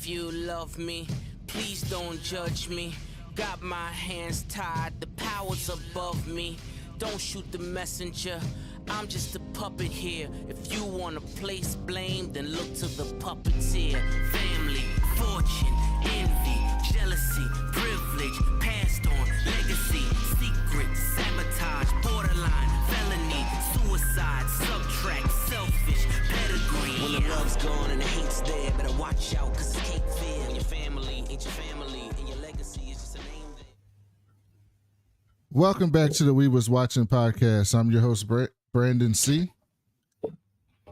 If you love me, please don't judge me. Got my hands tied, the power's above me. Don't shoot the messenger, I'm just a puppet here. If you wanna place blame, then look to the puppeteer. Family, fortune, envy, jealousy, privilege, passed on, legacy, secret, sabotage, borderline, felony, suicide, subtract, selfish, pedigree. When the love's gone and the hate's there, better watch out, cause it's hate fear. When your family ain't your family, and your legacy is just a name. Welcome back to the We Was Watching podcast. I'm your host, Brandon C.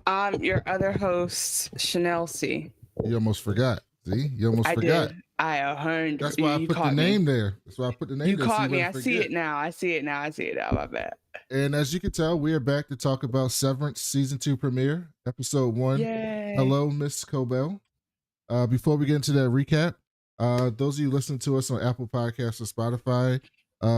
I'm your other host, Chanel C. You almost forgot. See? You almost forgot. Did. I 100. That's why I put the name there. That's why I put the name you there. You caught me. I see it now. I see it now. My bad. And as you can tell, we are back to talk about Severance Season 2 premiere, Episode 1. Yay. Hello, Miss Cobell. Before we get into that recap, those of you listening to us on Apple Podcasts or Spotify,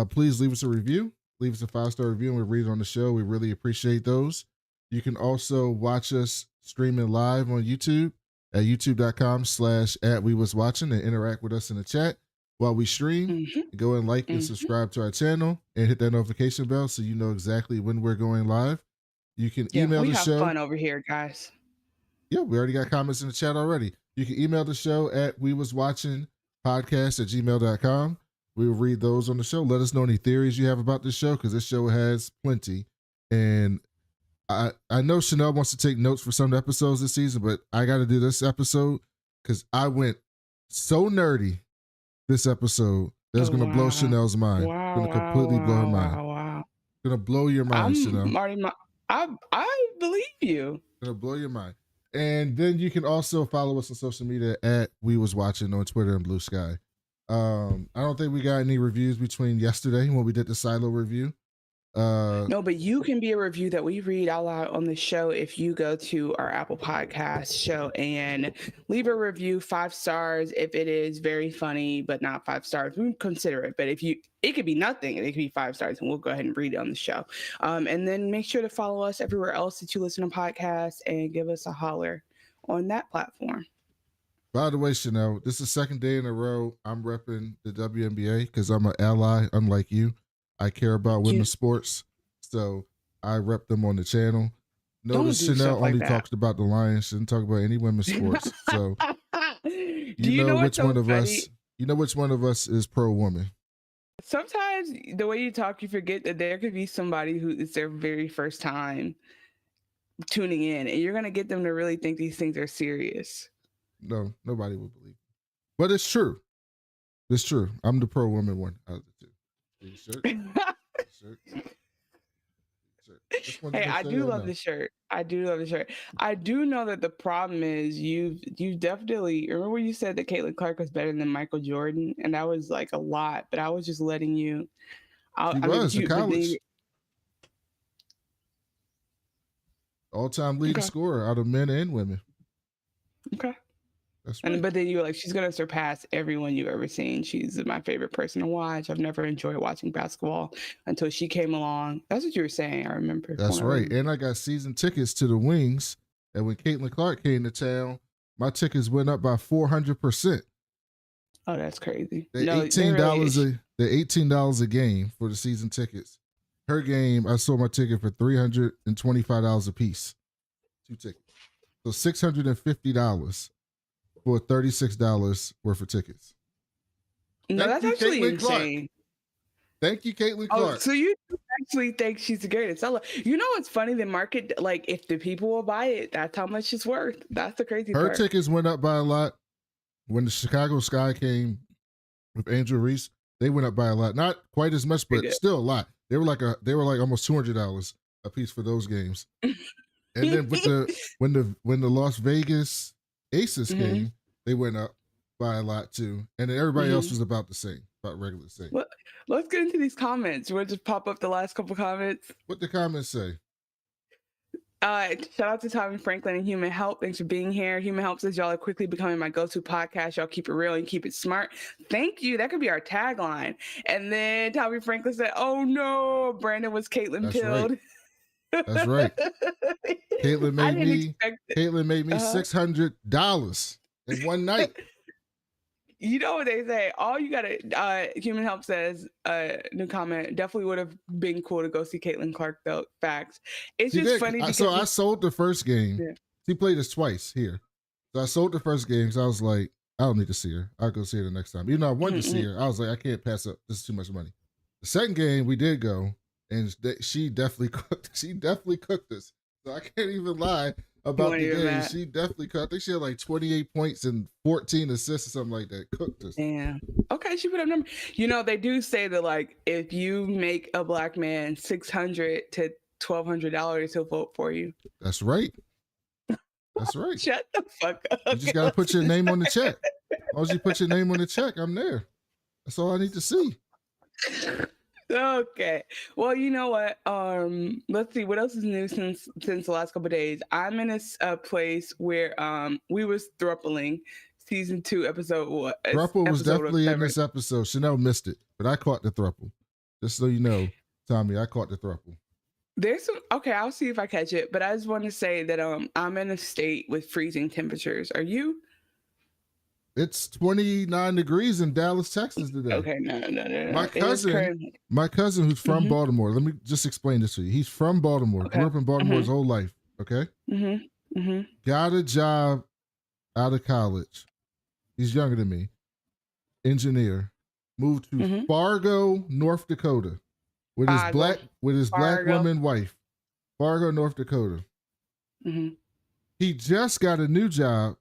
please leave us a review. Leave us a 5-star review and we'll read it on the show. We really appreciate those. You can also watch us streaming live on YouTube at youtube.com/@wewaswatching and interact with us in the chat while we stream. Mm-hmm. Go and like and subscribe to our channel and hit that notification bell so you know exactly when we're going live. You can email the show. We have fun over here, guys. Yeah, we already got comments in the chat already. You can email the show at wewaswatchingpodcast@gmail.com. We will read those on the show. Let us know any theories you have about this show because this show has plenty. And I know Chanel wants to take notes for some episodes this season, but I got to do this episode because I went so nerdy this episode that's going to blow Chanel's mind. Going to completely blow her mind. Going to blow your mind, Chanel. I believe you. Going to blow your mind. And then you can also follow us on social media at We Was Watching on Twitter and Blue Sky. I don't think we got any reviews between yesterday when we did the Silo review. No, but you can be a review that we read out loud on the show if you go to our Apple Podcast show and leave a review 5 stars. If it is very funny but not 5 stars, we consider it. But it could be nothing and it could be 5 stars, and we'll go ahead and read it on the show. And then make sure to follow us everywhere else that you listen to podcasts and give us a holler on that platform. By the way, Chanel, this is the second day in a row I'm repping the WNBA because I'm an ally, unlike you. I care about women's sports, so I rep them on the channel. Notice Chanel only talks about the Lions. She doesn't talk about any women's sports. So you know which one of us. You know which one of us is pro woman. Sometimes the way you talk, you forget that there could be somebody who is their very first time tuning in, and you're gonna get them to really think these things are serious. No, nobody will believe it. But it's true. It's true. I'm the pro woman one out of the two. Shirt. Hey, I do love the shirt. I do love the shirt. I do know that the problem is you definitely remember when you said that Caitlin Clark was better than Michael Jordan, and that was like a lot. But I was just letting you. She was in college. All-time leading scorer out of men and women. Okay. That's right. But then you were like, she's gonna surpass everyone you've ever seen. She's my favorite person to watch. I've never enjoyed watching basketball until she came along. That's what you were saying. I remember. That's right. And I got season tickets to the Wings. And when Caitlin Clark came to town, my tickets went up by 400%. Oh, that's crazy. They're $18 a game for the season tickets. Her game, I sold my ticket for $325 a piece. 2 tickets. So $650 for $36 worth of tickets. No, that's actually insane. Thank you, Caitlin Clark. Oh, so you actually think she's the greatest. You know what's funny? The market, like, if the people will buy it, that's how much it's worth. That's the crazy part. Her tickets went up by a lot. When the Chicago Sky came with Angel Reese, they went up by a lot. Not quite as much, but still a lot. They were like almost $200 a piece for those games. And then when the Las Vegas Aces came, they went up by a lot too. And then everybody else was about the same, about regular the same. Well, let's get into these comments. We'll just pop up the last couple comments. What the comments say? Shout out to Tommy Franklin and Human Help. Thanks for being here. Human Help says y'all are quickly becoming my go-to podcast. Y'all keep it real and keep it smart. Thank you. That could be our tagline. And then Tommy Franklin said, "Oh no, Brandon was Caitlin pilled." Right. That's right. Caitlin made me $600 in one night. You know what they say? All you gotta, Human Help says, new comment, definitely would have been cool to go see Caitlin Clark though. Facts. It's She just did. funny because So I sold the first game. Yeah. She played us twice here. So I sold the first game. So I was like, I don't need to see her. I'll go see her the next time. Even though I wanted to see her, I was like, I can't pass up. This is too much money. The second game we did go, and she definitely cooked. She definitely cooked us. So I can't even lie about the game. That. She definitely cooked. I think she had like 28 points and 14 assists or something like that. Cooked us. Yeah. Okay, she put up number. You know, they do say that like if you make a black man $600 to $1,200, he'll vote for you. That's right. That's right. Shut the fuck up. You just gotta put your name on the check. As long as you put your name on the check, I'm there. That's all I need to see. Okay. Well, you know what? Let's see what else is new since the last couple of days. I'm in a place where we was thruppling season 2 episode what? Thruple was definitely in this episode. Chanel missed it, but I caught the thruple. Just so you know, Tommy, I caught the thruple. There's some okay, I'll see if I catch it, but I just want to say that I'm in a state with freezing temperatures. Are you? It's 29 degrees in Dallas, Texas today. Okay, no. My cousin who's from Baltimore. Let me just explain this to you. He's from Baltimore. Okay. Grew up in Baltimore his whole life. Okay. Got a job out of college. He's younger than me. Engineer. Moved to Fargo, North Dakota, with his black woman wife. Fargo, North Dakota. He just got a new job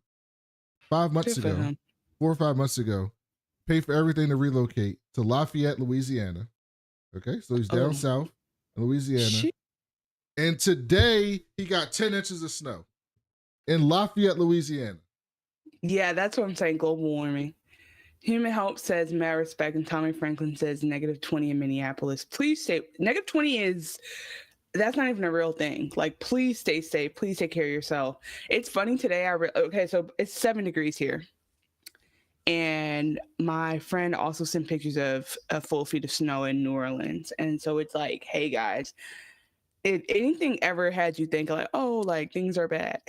5 months ago. 4 or 5 months ago, paid for everything to relocate to Lafayette, Louisiana. Okay, so he's down south in Louisiana. And today, he got 10 inches of snow in Lafayette, Louisiana. Yeah, that's what I'm saying, global warming. Human Help says, mad respect, and Tommy Franklin says, -20 in Minneapolis. Please stay, -20 is, that's not even a real thing. Like, please stay safe. Please take care of yourself. It's funny today, okay, so it's 7 degrees here. And my friend also sent pictures of a full feet of snow in New Orleans. And so it's like, hey guys, if anything ever had you think like, oh, like things are bad,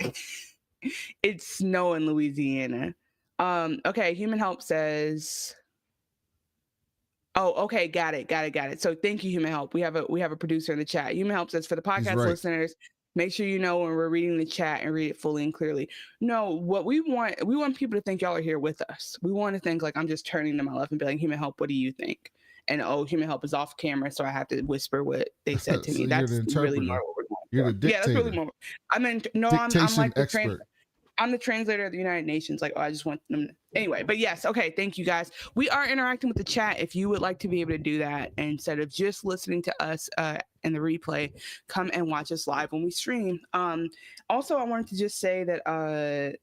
it's snow in Louisiana. Okay, Human Help says, oh, okay, got it. So thank you, Human Help. We have a producer in the chat. Human Help says, for the podcast listeners, make sure you know when we're reading the chat and read it fully and clearly. No, what we want people to think y'all are here with us. We want to think like I'm just turning to my left and be like, Human Help, what do you think? And Human Help is off camera, so I have to whisper what they said to So me. That's really more what we're going for. You're the dictator. Yeah, that's really more. I mean, no, I'm like the expert. I'm the translator of the United Nations. Like, I just want them to... Anyway, but yes, okay, thank you guys. We are interacting with the chat. If you would like to be able to do that instead of just listening to us in the replay, come and watch us live when we stream. Also, I wanted to just say that I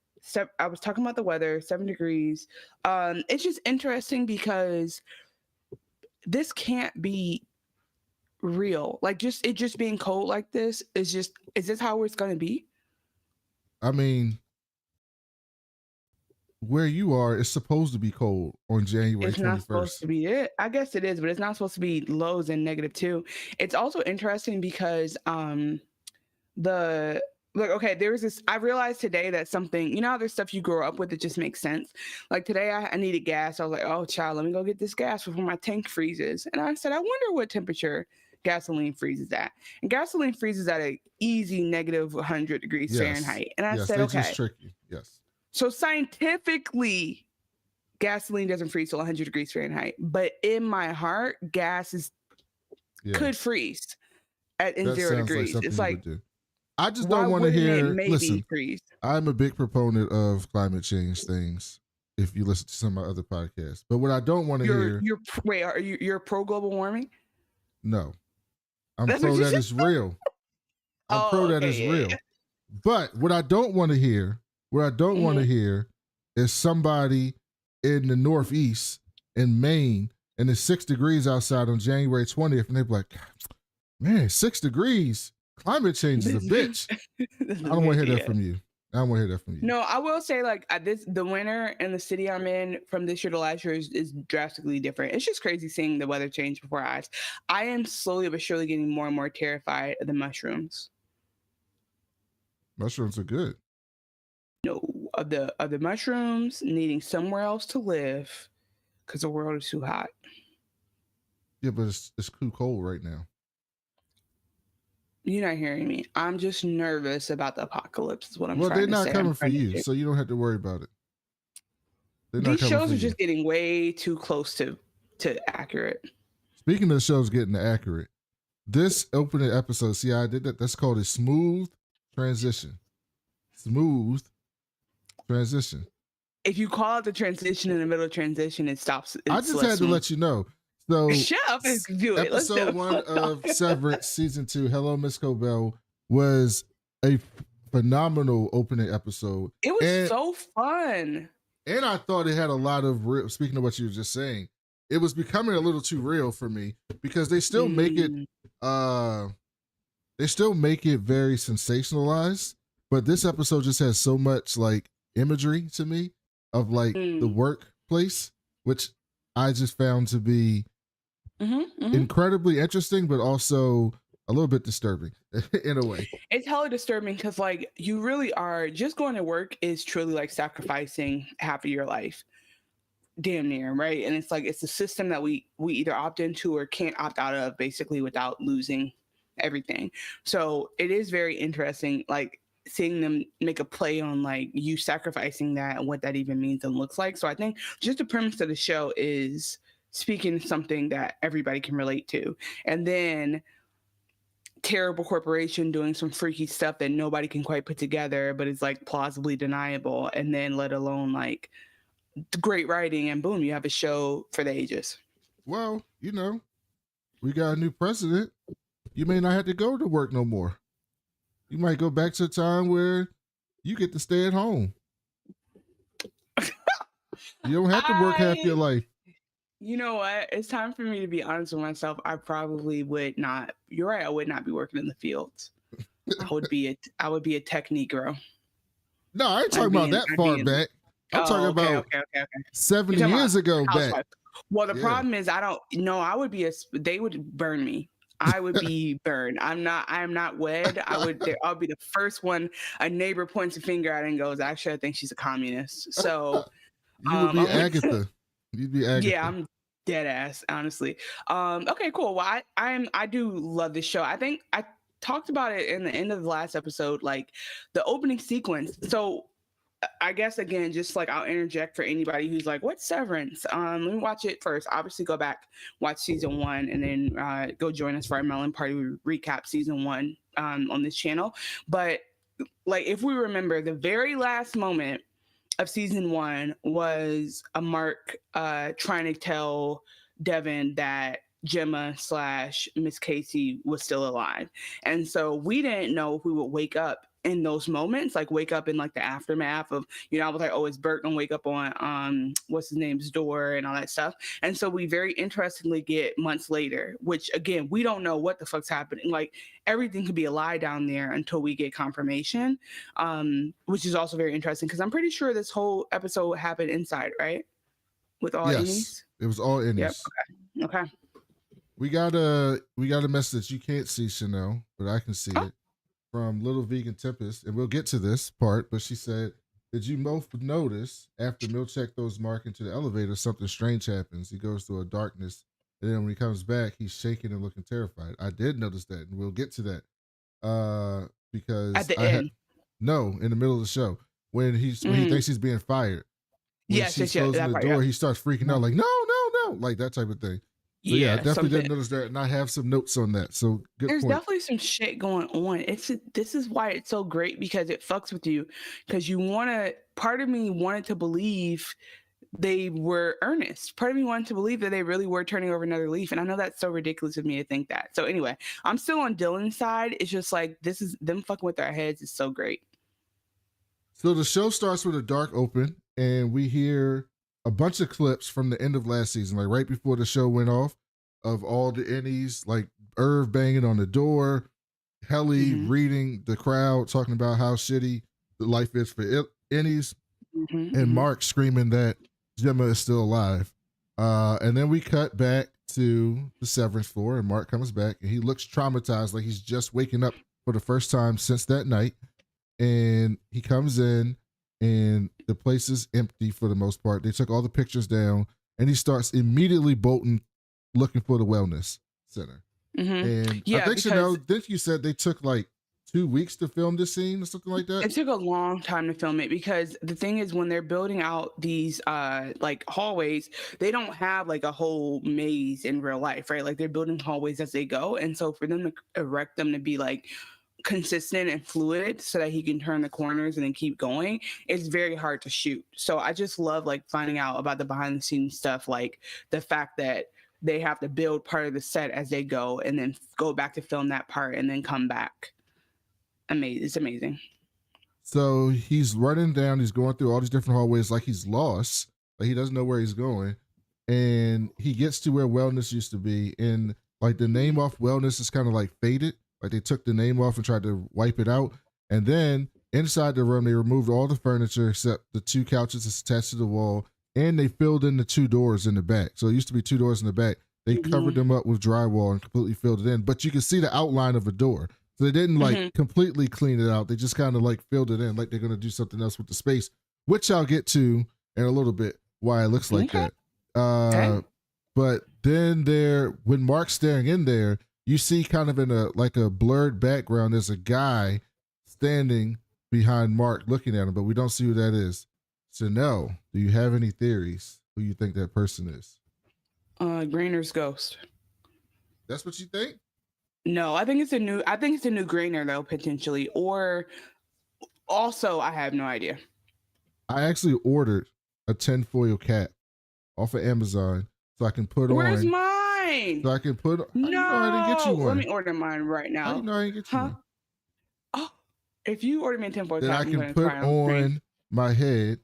was talking about the weather, 7 degrees. It's just interesting because this can't be real. Like, it just being cold like this is this how it's going to be? I mean, where you are, it's supposed to be cold on January 21st. It's not supposed to be it. I guess it is, but it's not supposed to be lows and -2. It's also interesting because there's this, I realized today that something, you know how there's stuff you grow up with that just makes sense. Like today I needed gas. I was like, oh child, let me go get this gas before my tank freezes. And I said, I wonder what temperature gasoline freezes at. And gasoline freezes at an easy -100 degrees Fahrenheit. And I said, okay. Just trick you. Yes. So scientifically, gasoline doesn't freeze till 100 degrees Fahrenheit. But in my heart, gas could freeze in 0 degrees. It's like, I just don't want to hear. Listen, freeze? I'm a big proponent of climate change things. If you listen to some of my other podcasts, but what I don't want to hear. You're pro global warming? No, I'm pro that it's real. I'm pro that it's real. But what I don't want to hear. What I don't want to hear is somebody in the Northeast in Maine and it's 6 degrees outside on January 20th, and they're like, man, 6 degrees. Climate change is a bitch. I don't want to hear that from you. No, I will say like the winter in the city I'm in from this year to last year is drastically different. It's just crazy seeing the weather change before our eyes. I am slowly but surely getting more and more terrified of the mushrooms. Mushrooms are good. No, of the mushrooms needing somewhere else to live because the world is too hot. Yeah, but it's too cold right now. You're not hearing me. I'm just nervous about the apocalypse. Is what I'm Well, trying they're to not say. coming for you, so you don't have to worry about it. These shows are just getting way too close to accurate. Speaking of shows getting accurate, this opening episode, see how I did that? That's called a smooth transition. Smooth transition. If you call it the transition in the middle of transition, it stops. I just had to let you know. So shut up and do it. Episode 1 of Severance season 2, Hello Miss Cobell, was a phenomenal opening episode. It was so fun. And I thought it had a lot of real, speaking of what you were just saying, it was becoming a little too real for me because they still make it very sensationalized, but this episode just has so much like imagery to me of like the workplace, which I just found to be incredibly interesting, but also a little bit disturbing in a way. It's hella disturbing because like you really are just going to work is truly like sacrificing half of your life, damn near, right? And it's like it's a system that we either opt into or can't opt out of, basically, without losing everything. So it is very interesting, like seeing them make a play on like you sacrificing that and what that even means and looks like. So I think just the premise of the show is speaking something that everybody can relate to, and then terrible corporation doing some freaky stuff that nobody can quite put together, but it's like plausibly deniable, and then let alone like great writing, and boom, you have a show for the ages. Well, you know, we got a new president. You may not have to go to work no more. You might go back to a time where you get to stay at home. You don't have to work half your life. You know what? It's time for me to be honest with myself. I probably would not. You're right. I would not be working in the fields. I would be a tech Negro. No, I ain't talking about that far back. I'm talking about 70 years ago back. Well, the problem is I would be they would burn me. I would be burned. I am not wed. I'll be the first one a neighbor points a finger at and goes, actually, I think she's a communist. So you would be Agatha. You'd be Agatha. Yeah, I'm dead ass, honestly. Okay, cool. Well, I do love this show. I think I talked about it in the end of the last episode, like the opening sequence. So I guess again, just like I'll interject for anybody who's like, what's Severance? Let me watch it first. Obviously go back, watch season 1, and then go join us for our Melon Party. We recap season 1 on this channel. But like if we remember, the very last moment of season 1 was a Mark trying to tell Devin that Gemma / Miss Casey was still alive. And so we didn't know if we would wake up in those moments, like wake up in like the aftermath of, I was like, oh, is Bert gonna wake up on what's his name's door and all that stuff. And so we very interestingly get months later, which again, we don't know what the fuck's happening. Like everything could be a lie down there until we get confirmation, which is also very interesting because I'm pretty sure this whole episode happened inside, right? With all innies? It was all innies. Yep. Okay. We got a message you can't see, Chanel, but I can see it. From Little Vegan Tempest, and we'll get to this part, but she said, did you both notice after Milchek throws Mark into the elevator, something strange happens? He goes through a darkness, and then when he comes back, he's shaking and looking terrified. I did notice that, and we'll get to that. Because at the end. No, in the middle of the show. When he thinks he's being fired. When she closes the door, he starts freaking out, like, no, like that type of thing. So yeah, I definitely didn't notice that, and I have some notes on that. So there's definitely some shit going on. This is why it's so great, because it fucks with you, because part of me wanted to believe they were earnest. Part of me wanted to believe that they really were turning over another leaf, and I know that's so ridiculous of me to think that. So anyway, I'm still on Dylan's side. It's just like this is them fucking with our heads is so great. So the show starts with a dark open, and we hear a bunch of clips from the end of last season, like right before the show went off, of all the innies, like Irv banging on the door, Helly reading the crowd, talking about how shitty the life is for innies, and Mark screaming that Gemma is still alive. And then we cut back to the Severance floor, and Mark comes back, and he looks traumatized, like he's just waking up for the first time since that night. And he comes in, and the place is empty for the most part. They took all the pictures down, and he starts immediately bolting, looking for the wellness center. And I think, Chanel, didn't you said they took like 2 weeks to film this scene or something like that? It took a long time to film it because the thing is, when they're building out these like hallways, they don't have like a whole maze in real life, right? Like they're building hallways as they go. And so for them to erect them to be like consistent and fluid so that he can turn the corners and then keep going, it's very hard to shoot. So I just love like finding out about the behind the scenes stuff, like the fact that they have to build part of the set as they go and then go back to film that part and then come back. Amazing. It's amazing. So he's running down, he's going through all these different hallways like he's lost, like he doesn't know where he's going. And he gets to where wellness used to be. And like the name off wellness is kind of like faded. Like they took the name off and tried to wipe it out. And then inside the room, they removed all the furniture except the 2 couches that's attached to the wall. And they filled in the 2 doors in the back. So it used to be 2 doors in the back. They covered them up with drywall and completely filled it in. But you can see the outline of a door. So they didn't like completely clean it out. They just kind of like filled it in like they're going to do something else with the space, which I'll get to in a little bit why it looks like that. But then when Mark's staring in there, you see kind of in a like a blurred background, there's a guy standing behind Mark looking at him, but we don't see who that is. So no, do you have any theories who you think that person is? Grainer's ghost. That's what you think? No, I think it's a new Grainer though, potentially. Or also, I have no idea. I actually ordered a tinfoil cap off of Amazon so I can put on. Where's mine? So I can put. No, I didn't get you one. Let me order mine right now. I didn't know I didn't get you one. Oh, if you order me a tinfoil then cap, I can put on my head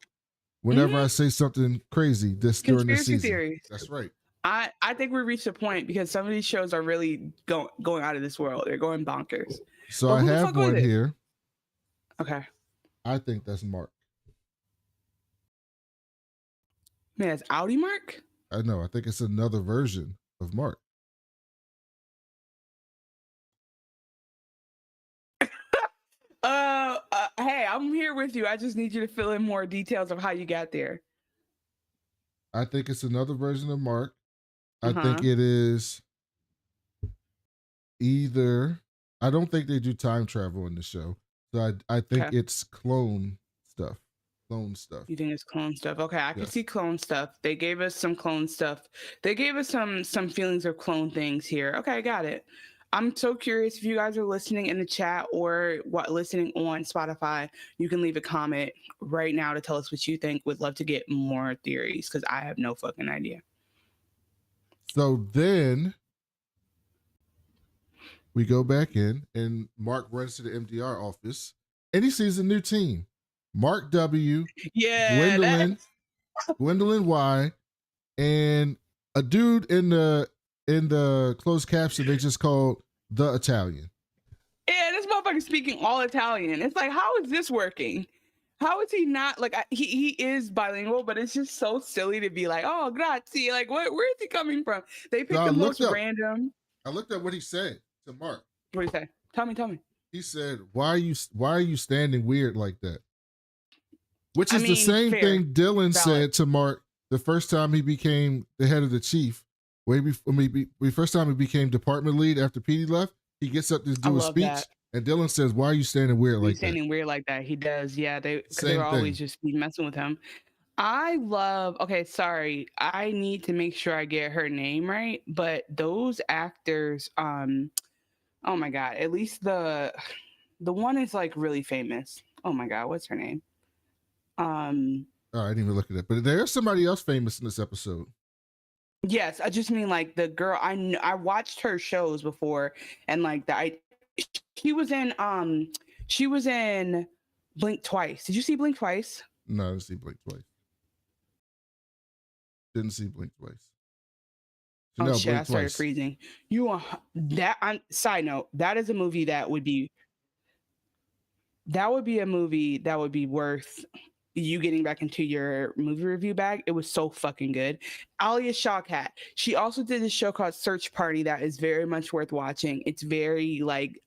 whenever I say something crazy this during the season. Theories. That's right. I think we reached a point because some of these shows are really going out of this world. They're going bonkers. So I have one here. Okay. I think that's Mark. Man, it's Audi Mark? I know. I think it's another version of Mark. Hey, I'm here with you. I just need you to fill in more details of how you got there. I think it's another version of Mark. I think it is either. I don't think they do time travel in the show, so I think it's clone stuff. Clone stuff. You think it's clone stuff? Okay, I can see clone stuff. They gave us some clone stuff. They gave us some feelings of clone things here. Okay, I got it. I'm so curious if you guys are listening in the chat or listening on Spotify. You can leave a comment right now to tell us what you think. Would love to get more theories because I have no fucking idea. So then we go back in and Mark runs to the MDR office and he sees a new team. Mark W, Gwendolyn Y, and a dude in the closed caption they just called the Italian. Yeah, this motherfucker speaking all Italian. It's like, how is this working? How is he not like he is bilingual, but it's just so silly to be like, oh, grazie. Like, where is he coming from? They picked the most random. I looked at what he said to Mark. What did he say? Tell me. He said, "Why are you standing weird like that?" Which is the same thing Dylan said to Mark the first time he became the head of the chief. First time he became department lead after Petey left, he gets up to do a speech. That. And Dylan says, "Why are you standing weird like that?" Standing weird like that. He does. Yeah, they were always just messing with him. Okay, sorry. I need to make sure I get her name right. But those actors, oh my God, at least the one is like really famous. Oh my God, what's her name? I didn't even look at it. But there's somebody else famous in this episode. Yes, I just mean like the girl. I watched her shows before, and like she was in Blink Twice. Did you see Blink Twice? No, I didn't see Blink Twice. Didn't see Blink Twice. So no, shit, I started freezing. Side note, that is a movie that would be a movie that would be worth you getting back into your movie review bag. It was so fucking good. Alia Shawkat. She also did this show called Search Party that is very much worth watching. It's very like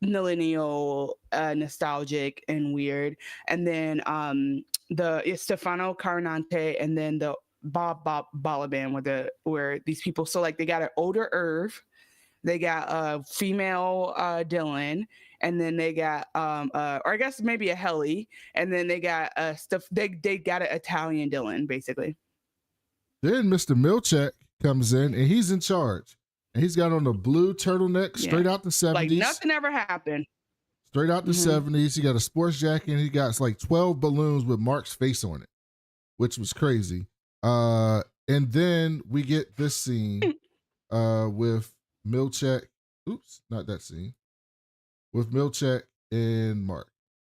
millennial, nostalgic and weird. And then it's Stefano Carnante and then the Baaabe where these people, so like they got an older Irv, they got a female Dylan, and then they got or I guess maybe a Helly, and then they got they got an Italian Dylan basically. Then Mr. Milchek comes in and he's in charge. And he's got on a blue turtleneck straight out the 70s. Like nothing ever happened. Straight out the 70s. He got a sports jacket and he got like 12 balloons with Mark's face on it, which was crazy. And then we get this scene with Milchek. Oops, not that scene. With Milchek and Mark.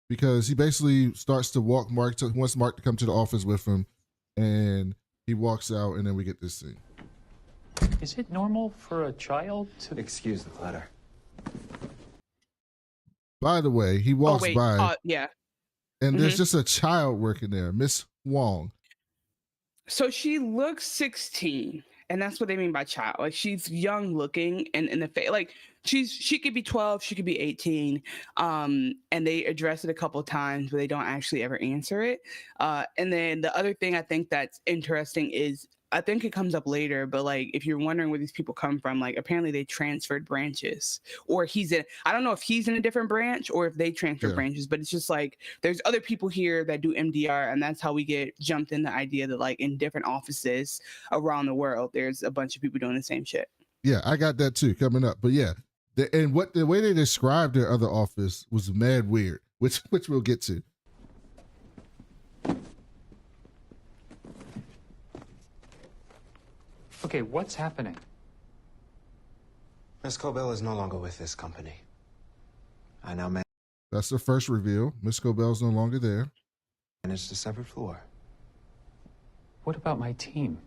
Because he basically starts to walk Mark, wants Mark to come to the office with him. And he walks out and then we get this scene. Is it normal for a child to... Excuse the clutter. By the way, he walks by. Yeah. And there's just a child working there, Miss Wong. So she looks 16, and that's what they mean by child. Like she's young looking and in the face. Like she could be 12, she could be 18. And they address it a couple of times, but they don't actually ever answer it. And then the other thing I think that's interesting is I think it comes up later, but like if you're wondering where these people come from, like apparently they transferred branches, or I don't know if he's in a different branch or if they transferred branches, but it's just like there's other people here that do MDR, and that's how we get jumped in the idea that like in different offices around the world, there's a bunch of people doing the same shit. Yeah, I got that too coming up. But yeah, the way they described their other office was mad weird, which we'll get to. Okay, what's happening? Miss Cobell is no longer with this company. I now That's the first reveal. Miss Cobell's no longer there. manage the severed floor. What about my team?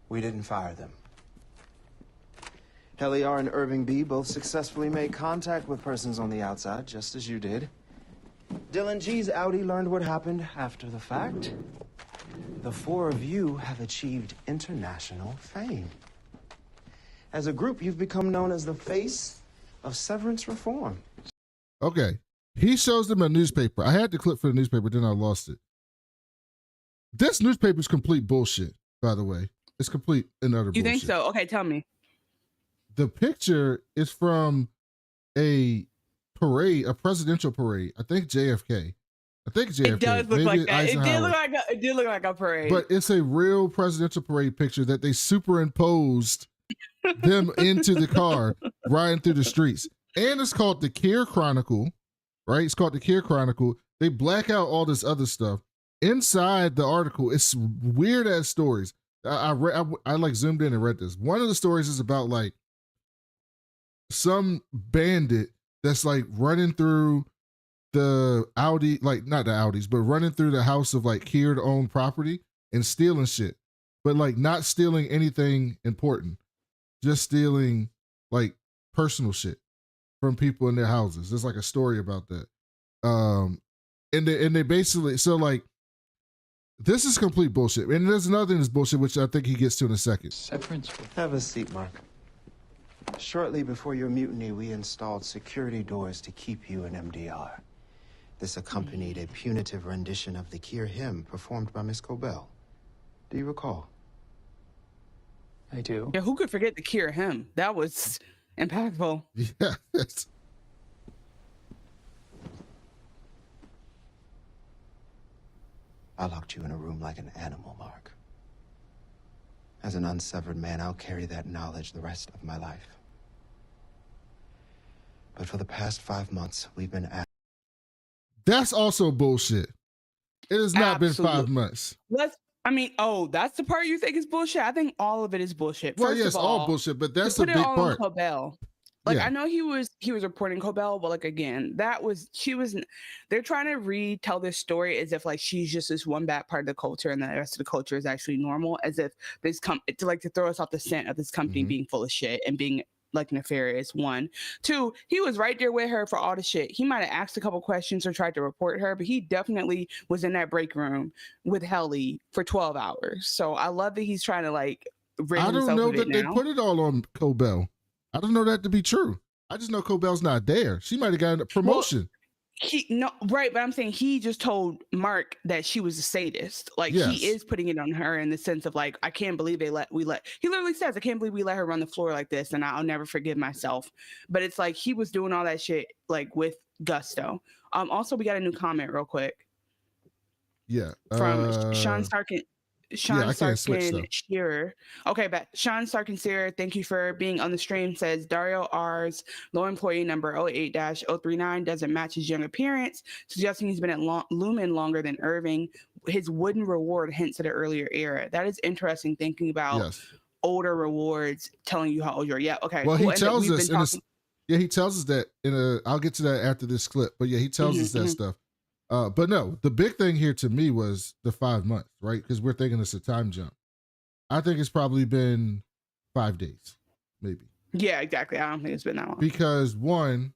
We didn't fire them. Heliar and Irving B. both successfully made contact with persons on the outside, just as you did. Dylan G's Audi learned what happened after the fact. The four of you have achieved international fame. As a group, you've become known as the face of Severance reform. Okay. He shows them a newspaper. I had to clip for the newspaper, then I lost it. This newspaper is complete bullshit, by the way. It's complete and utter bullshit. You think so? Okay, tell me. The picture is from a parade, a presidential parade. I think JFK. It does look like that. It did look like a parade. But it's a real presidential parade picture that they superimposed them into the car riding through the streets. And it's called the Kier Chronicle, right? It's called the Kier Chronicle. They black out all this other stuff. Inside the article, it's weird ass stories. I like zoomed in and read this. One of the stories is about like some bandit that's like running through the Audi, like not the Audis, but running through the house of like Kier to own property and stealing shit, but like not stealing anything important, just stealing like personal shit from people in their houses. There's like a story about that. And they basically, so like, this is complete bullshit. And there's another thing that's bullshit, which I think he gets to in a second. Severance. Have a seat, Mark. Shortly before your mutiny, we installed security doors to keep you in MDR. This accompanied a punitive rendition of the Kier hymn performed by Miss Cobell. Do you recall? I do. Yeah, who could forget the Kier hymn? That was impactful. Yeah. I locked you in a room like an animal, Mark. As an unsevered man, I'll carry that knowledge the rest of my life. But for the past 5 months, we've been at... That's also bullshit. It has not been 5 months. That's the part you think is bullshit? I think all of it is bullshit. Well, First yes, of all bullshit, but that's a put big it all part. on Cobell. Like, Yeah. I know he was reporting Cobell, but like, again, they're trying to retell this story as if like she's just this one bad part of the culture and the rest of the culture is actually normal, as if to throw us off the scent of this company being full of shit and being like nefarious. 1, 2, he was right there with her for all the shit. He might have asked a couple questions or tried to report her, but he definitely was in that break room with Helly for 12 hours. So I love that he's trying to like rid I don't himself know of that it they now. put it all on Cobell. I don't know that to be true. I just know Cobell's not there. She might have gotten a promotion. Right, but I'm saying he just told Mark that she was a sadist. Like Yes. he is putting it on her in the sense of like, I can't believe he literally says, I can't believe we let her run the floor like this, and I'll never forgive myself. But it's like he was doing all that shit like with gusto. Also, we got a new comment real quick. Yeah. From Sean Starkin. I can't switch though. Shearer. Okay, but Sean Starkin Shearer, thank you for being on the stream, says Dario R's low employee number 08-039 doesn't match his young appearance, suggesting he's been at Lumen longer than Irving. His wooden reward hints at an earlier era. That is interesting, thinking about older rewards telling you how old you are. Yeah, okay. Well, cool. he tells us he tells us that I'll get to that after this clip, but yeah, he tells us that stuff. But no, the big thing here to me was the 5 months, right? Because we're thinking it's a time jump. I think it's probably been 5 days, maybe. Yeah, exactly. I don't think it's been that long. Because one,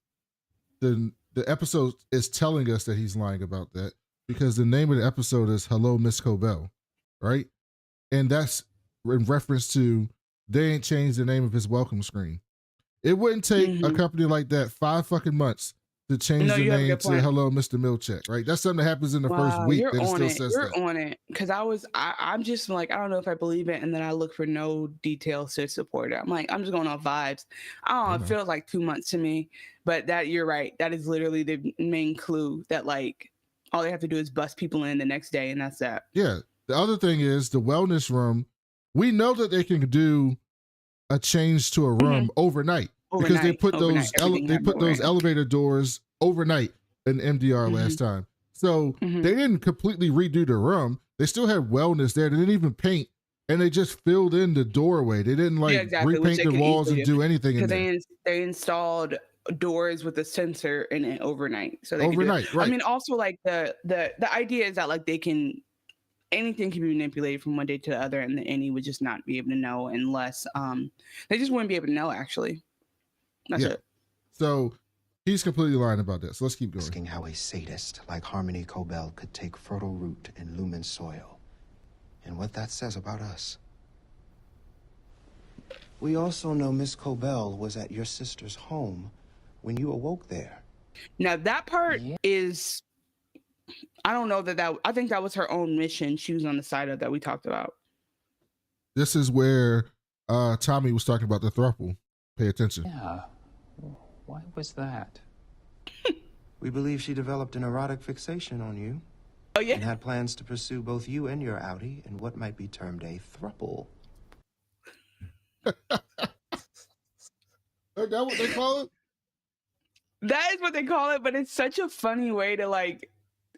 the episode is telling us that he's lying about that, because the name of the episode is Hello, Miss Cobell, right? And that's in reference to they ain't changed the name of his welcome screen. It wouldn't take a company like that 5 fucking months to change the name to Hello, Mr. Milchek, right? That's something that happens in the first week. You're that on still it. says You're that. on it. Because I'm just like, I don't know if I believe it. And then I look for no details to support it. I'm like, I'm just going off vibes. I don't know. It feels like 2 months to me. But that, you're right. That is literally the main clue that like all they have to do is bust people in the next day. And that's that. Yeah. The other thing is the wellness room. We know that they can do a change to a room overnight. Because they put those elevator doors overnight in MDR last time. So they didn't completely redo the room. They still had wellness there. They didn't even paint, and they just filled in the doorway. They didn't repaint the walls and do anything in there. They installed doors with a sensor in it overnight. So they overnight, right. I mean, also like the idea is that like anything can be manipulated from one day to the other, and the innie would just not be able to know unless they just wouldn't be able to know actually. That's it. So he's completely lying about that. So let's keep going. Asking how a sadist like Harmony Cobell could take fertile root in Lumen soil, and what that says about us. We also know Miss Cobell was at your sister's home when you awoke there. Now that part is, I don't know that I think that was her own mission she was on the side of that we talked about. This is where Tommy was talking about the throuple. Pay attention. Yeah. Why was that? We believe she developed an erotic fixation on you. Oh, yeah? And had plans to pursue both you and your outie in what might be termed a throuple. Is that what they call it? That is what they call it, but it's such a funny way to like,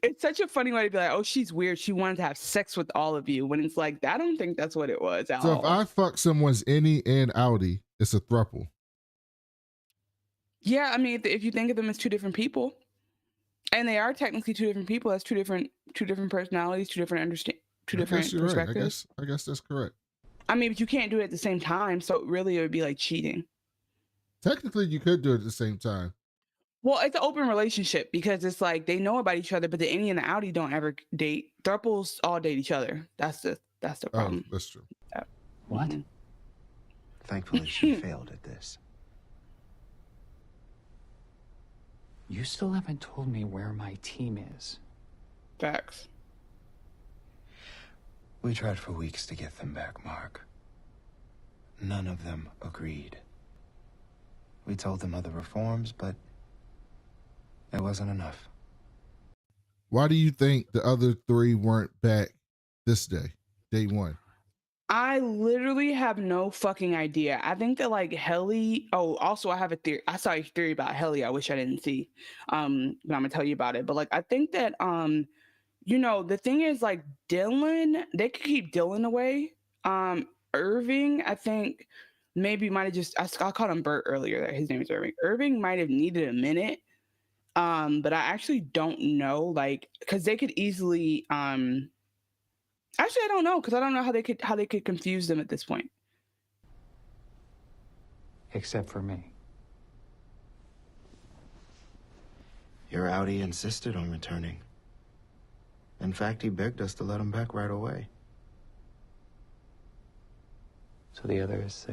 it's such a funny way to be like, oh, she's weird. She wanted to have sex with all of you. When it's like, I don't think that's what it was at all. So if I fuck someone's innie and outie, it's a throuple. Yeah, I mean, if you think of them as two different people, and they are technically two different people, that's two different personalities, two different perspectives. Right. I guess that's correct. I mean, but you can't do it at the same time, so really it would be like cheating. Technically, you could do it at the same time. Well, it's an open relationship because it's like they know about each other, but the innie and the outie don't ever date. Thruples all date each other. That's the problem. Oh, that's true. What? Thankfully, she failed at this. You still haven't told me where my team is. Facts. We tried for weeks to get them back, Mark. None of them agreed. We told them other reforms, but it wasn't enough. Why do you think the other 3 weren't back this day one? I literally have no fucking idea. I think that like Helly. Oh, also I have a theory. I saw a theory about Helly. I wish I didn't see. But I'm gonna tell you about it. But like I think that the thing is like Dylan. They could keep Dylan away. Irving, I think maybe might have just. I called him Bert earlier. His name is Irving. Irving might have needed a minute. But I actually don't know. Like because they could easily. Actually, I don't know because I don't know how they could confuse them at this point. Except for me. Your outie insisted on returning. In fact, he begged us to let him back right away. So the others,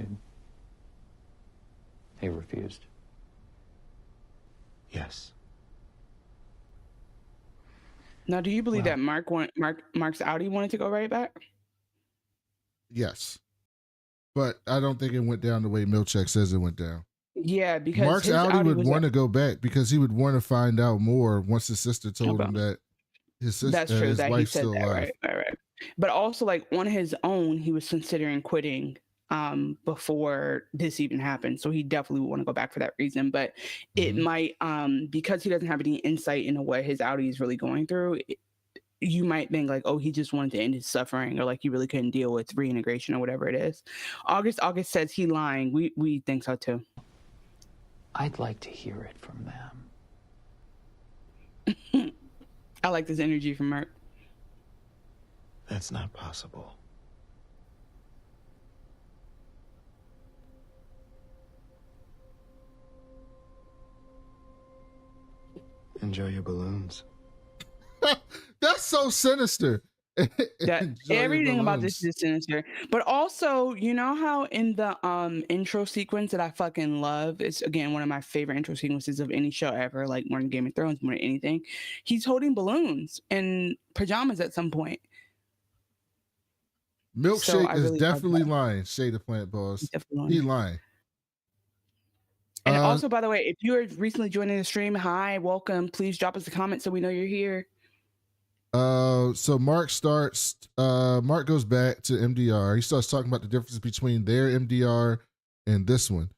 they refused. Yes. Now, do you believe that Mark's Audi wanted to go right back? Yes. But I don't think it went down the way Milchek says it went down. Yeah, because Mark's his Audi would want a- to go back because he would want to find out more once his sister told him that his sister, That's true, his that he wife's said still that, alive. right. But also, like, on his own, he was considering quitting before this even happened. So he definitely would want to go back for that reason. But it might, because he doesn't have any insight into what his Audi is really going through, you might think like, oh, he just wanted to end his suffering, or like he really couldn't deal with reintegration or whatever it is. August says he lying. We think so too. I'd like to hear it from them. I like this energy from Mark. That's not possible. Enjoy your balloons. That's so sinister. That everything about this is sinister. But also, you know how in the intro sequence that I fucking love, it's again one of my favorite intro sequences of any show ever, like more than Game of Thrones, more than anything. He's holding balloons and pajamas at some point. Milkshake is definitely lying. Shade of Plant Boss. He lying. And also, by the way, if you are recently joining the stream, hi, welcome. Please drop us a comment so we know you're here. So Mark goes back to MDR. He starts talking about the difference between their MDR and this one.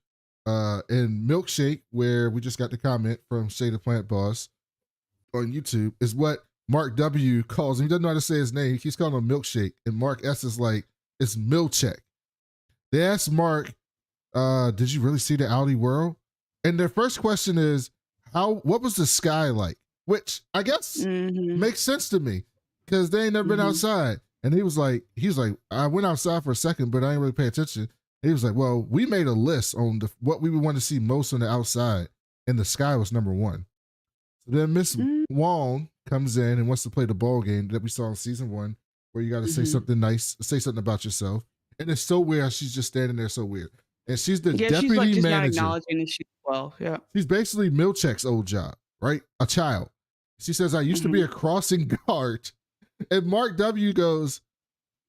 And Milkshake, where we just got the comment from Shade of Plant Boss on YouTube, is what Mark W calls him. He doesn't know how to say his name. He keeps calling him Milkshake. And Mark S is like, it's Milchek. They asked Mark, did you really see the Audi world? And their first question is, what was the sky like? Which I guess makes sense to me because they ain't never been outside. And he was like, I went outside for a second, but I didn't really pay attention. And he was like, well, we made a list on what we would want to see most on the outside, and the sky was number one. So then Miss Wong comes in and wants to play the ball game that we saw in season 1, where you got to say something nice, say something about yourself. And it's so weird. She's just standing there so weird. And she's the deputy she's like just manager. not acknowledging that she's well, yeah. She's basically Milchek's old job, right? A child. She says, I used to be a crossing guard. And Mark W goes,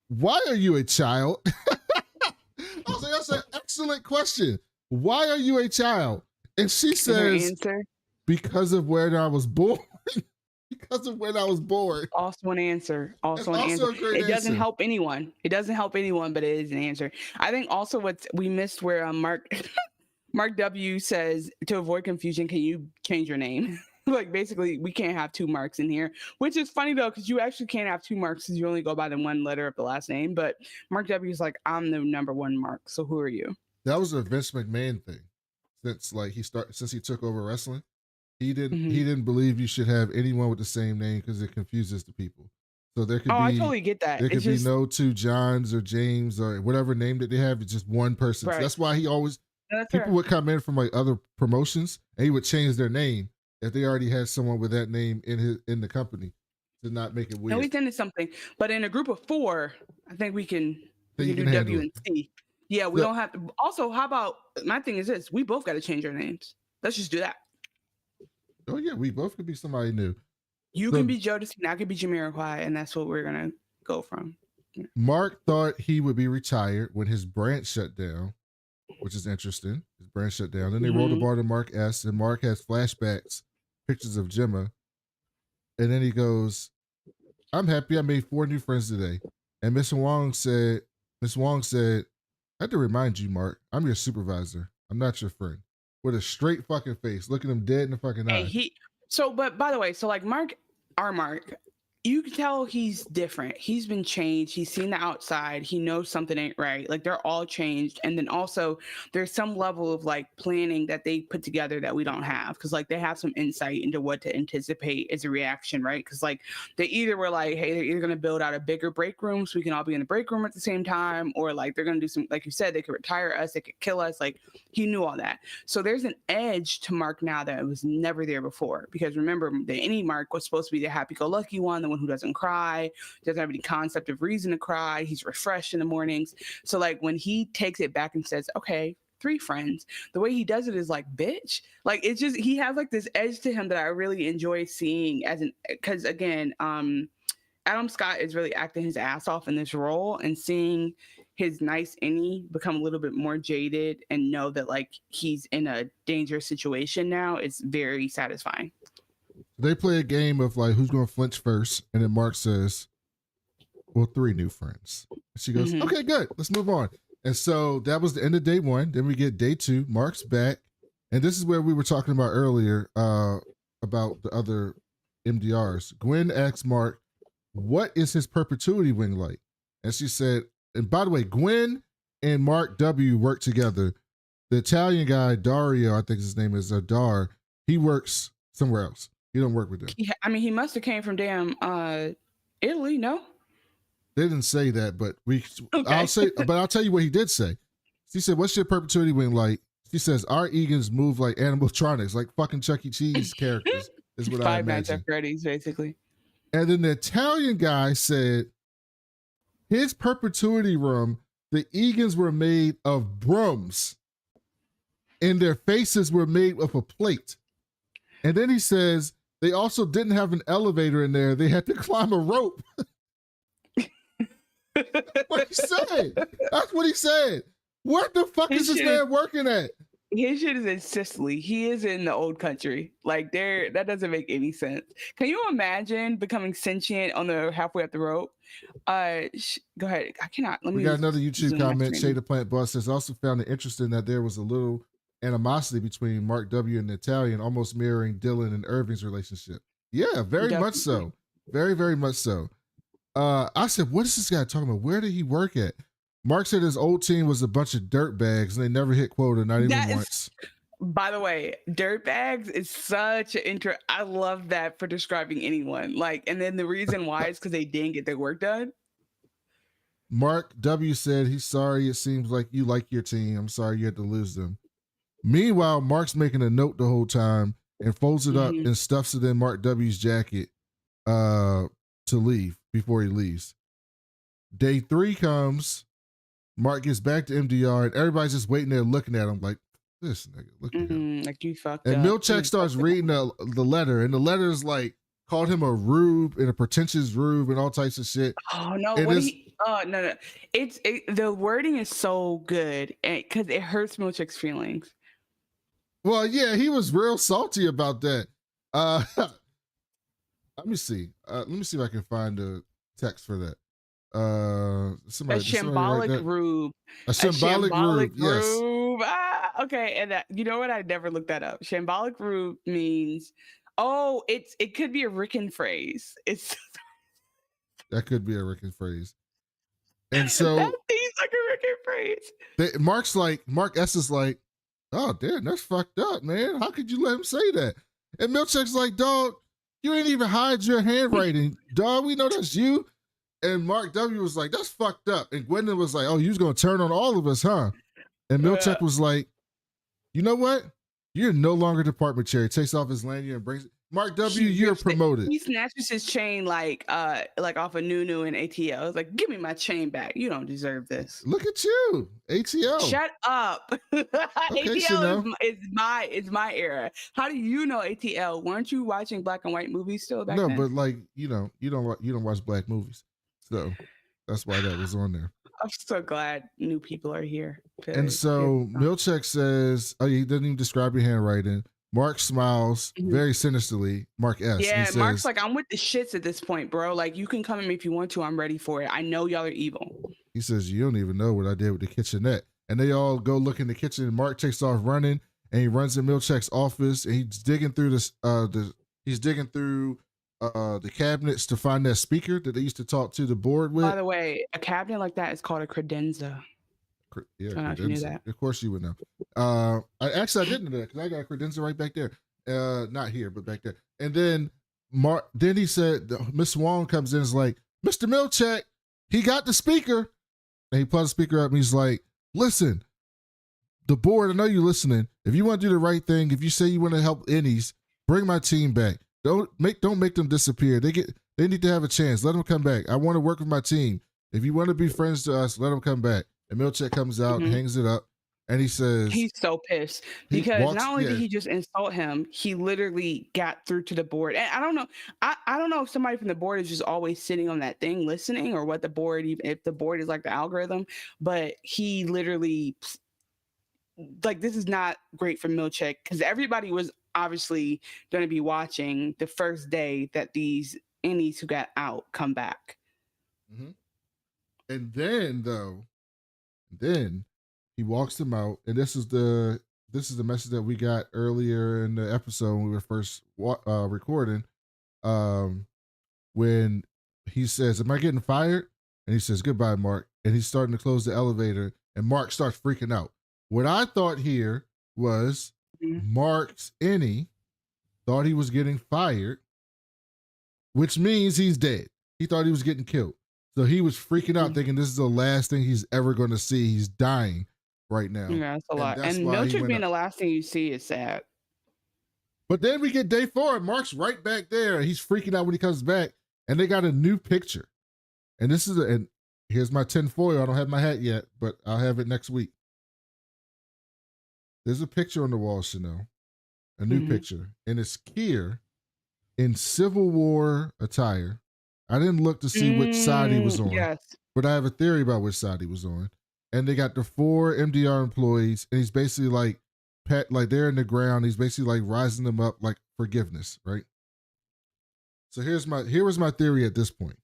why are you a child? I was like, that's an excellent question. Why are you a child? And she says, because of where I was born. Because of when I was born. Also an answer. Also an answer. It doesn't help anyone. It doesn't help anyone, but it is an answer. I think also what we missed where Mark W says, to avoid confusion, can you change your name? Like basically we can't have 2 Marks in here, which is funny though, because you actually can't have 2 Marks because you only go by the 1 letter of the last name. But Mark W is like, I'm the number 1 Mark. So who are you? That was a Vince McMahon thing. Since he took over wrestling. He didn't believe you should have anyone with the same name because it confuses the people. So there could be. I totally get that. There could be no 2 Johns or James or whatever name that they have. It's just one person. Right. So that's why he always people would come in from like other promotions and he would change their name if they already had someone with that name in the company to not make it weird. No, we did something, but in a group of 4, I think we can do W and C. Yeah, we don't have to. Also, how about my thing is this? We both got to change our names. Let's just do that. Oh yeah, we both could be somebody new. You can be Jodeci, and I could be Jamiroquai, and that's what we're gonna go from. Yeah. Mark thought he would be retired when his branch shut down, which is interesting. His branch shut down. Then they rolled the bar to Mark S, and Mark has flashbacks, pictures of Gemma, and then he goes, "I'm happy I made 4 new friends today." And Miss Wong said, "I had to remind you, Mark, I'm your supervisor. I'm not your friend." With a straight fucking face, looking him dead in the fucking eye. But by the way, so like Mark, you can tell he's different. He's been changed. He's seen the outside. He knows something ain't right. Like they're all changed. And then also there's some level of like planning that they put together that we don't have. Cause like they have some insight into what to anticipate as a reaction, right? Cause like they either were like, hey, they're either going to build out a bigger break room so we can all be in the break room at the same time. Or like they're going to do some, like you said, they could retire us. They could kill us. Like he knew all that. So there's an edge to Mark now that was never there before. Because remember the innie Mark was supposed to be the happy-go-lucky one, the one who doesn't cry, doesn't have any concept of reason to cry. He's refreshed in the mornings. So like when he takes it back and says, okay, 3 friends. The way he does it is like, bitch. Like, it's just, he has like this edge to him that I really enjoy seeing because again, Adam Scott is really acting his ass off in this role, and seeing his nice innie become a little bit more jaded and know that like he's in a dangerous situation now, it's very satisfying. They play a game of like who's going to flinch first, and then Mark says, well, 3 new friends. And she goes, okay, good, let's move on. And so that was the end of day 1. Then we get day 2. Mark's back, and this is where we were talking about earlier about the other MDRs. Gwen asked Mark, what is his perpetuity wing like? And she said, and by the way, Gwen and Mark W work together. The Italian guy, Dario, I think his name is Dar, he works somewhere else. He don't work with them. Yeah, I mean, he must have came from damn Italy, no? They didn't say that, but Okay. I'll tell you what he did say. She said, what's your perpetuity wing like? She says, our Egans move like animatronics, like fucking Chuck E. Cheese characters, is what I imagine. 5 Nights at Freddy's, basically. And then the Italian guy said, his perpetuity room, the Egans were made of brooms, and their faces were made of a plate. And then he says, they also didn't have an elevator in there. They had to climb a rope. What he said. That's what he said. What the fuck is this man working at? His shit is in Sicily. He is in the old country. Like, that doesn't make any sense. Can you imagine becoming sentient on the halfway up the rope? Go ahead. I cannot. We got another YouTube comment. Shade of Plant Boss says, also found it interesting that there was a little animosity between Mark W and the Italian, almost mirroring Dylan and Irving's relationship. Yeah, very much so. Very, very much so. I said, what is this guy talking about? Where did he work at? Mark said his old team was a bunch of dirt bags and they never hit quota, not even once. By the way, dirt bags is such an I love that for describing anyone. Like, and then the reason why is because they didn't get their work done. Mark W said he's sorry. It seems like you like your team. I'm sorry you had to lose them. Meanwhile, Mark's making a note the whole time and folds it up and stuffs it in Mark W's jacket to leave before he leaves. Day 3 comes. Mark gets back to MDR and everybody's just waiting there looking at him like, this nigga, look at him. Like, you fucked and up. Milchek starts reading the letter, and the letter is like, called him a rube and a pretentious rube and all types of shit. Oh, no. No. The wording is so good because it hurts Milchek's feelings. Well, yeah, he was real salty about that. Let me see. Let me see if I can find a text for that. A shambolic rube. A shambolic rube. Yes. Okay, and you know what? I never looked that up. Shambolic rube means, it could be a Rican phrase. That could be a Rican phrase. And so that seems like a Rican phrase. Mark S is like, oh damn, that's fucked up, man. How could you let him say that? And Milchek's like, dog, you ain't even hide your handwriting, dog. We know that's you. And Mark W was like, that's fucked up. And Gwendolyn was like, oh, you was gonna turn on all of us, huh? And Milchek was like, you know what? You're no longer department chair. He takes off his lanyard and brings it. Mark W, you're promoted. He snatches his chain like off of Nunu and ATL. It's like, give me my chain back. You don't deserve this. Look at you, ATL. Shut up. Okay, ATL is my era. How do you know ATL? Weren't you watching black and white movies still back then? No, but like, you don't watch black movies, so that's why that was on there. I'm so glad new people are here. And so Milchek says, oh, he doesn't even describe your handwriting. Mark smiles very sinisterly. Mark S. Yeah, Mark's like, I'm with the shits at this point, bro. Like, you can come at me if you want to. I'm ready for it. I know y'all are evil. He says, you don't even know what I did with the kitchenette. And they all go look in the kitchen. And Mark takes off running, and he runs in Milchek's office, and he's digging through the cabinets to find that speaker that they used to talk to the board with. By the way, a cabinet like that is called a credenza. Yeah, I don't know if you knew that. Of course you would know. I didn't know that because I got a credenza right back there. Not here, but back there. And then then he said, Miss Wong comes in and is like, Mr. Milchek, he got the speaker. And he pulls the speaker up and he's like, listen, the board, I know you're listening. If you want to do the right thing, if you say you want to help innies, bring my team back. Don't make them disappear. They need to have a chance. Let them come back. I want to work with my team. If you want to be friends to us, let them come back. And Milchek comes out and hangs it up. And he says he's so pissed he because walks, not only did yeah, he just insult him, he literally got through to the board. And I don't know, I don't know if somebody from the board is just always sitting on that thing listening, or what the board, even if the board is like the algorithm, but he literally, like, this is not great for Milchek because everybody was obviously going to be watching the first day that these innies who got out come back. mm-hmm. And then he walks them out, and this is the message that we got earlier in the episode when we were first recording. When he says, "Am I getting fired?" And he says, "Goodbye, Mark." And he's starting to close the elevator, and Mark starts freaking out. What I thought here was Mark's innie thought he was getting fired, which means he's dead. He thought he was getting killed. So he was freaking out, thinking this is the last thing he's ever going to see. He's dying right now. Yeah, that's a lot. And Milchek being the last thing you see is sad. But then we get day 4, and Mark's right back there. He's freaking out when he comes back, and they got a new picture. And this is and here's my tinfoil. I don't have my hat yet, but I'll have it next week. There's a picture on the wall, Chanel. A new picture. And it's Kier in Civil War attire. I didn't look to see which side he was on. Yes. But I have a theory about which side he was on. And they got the 4 MDR employees, and he's basically like they're in the ground. He's basically like rising them up like forgiveness, right? So here was my theory at this point.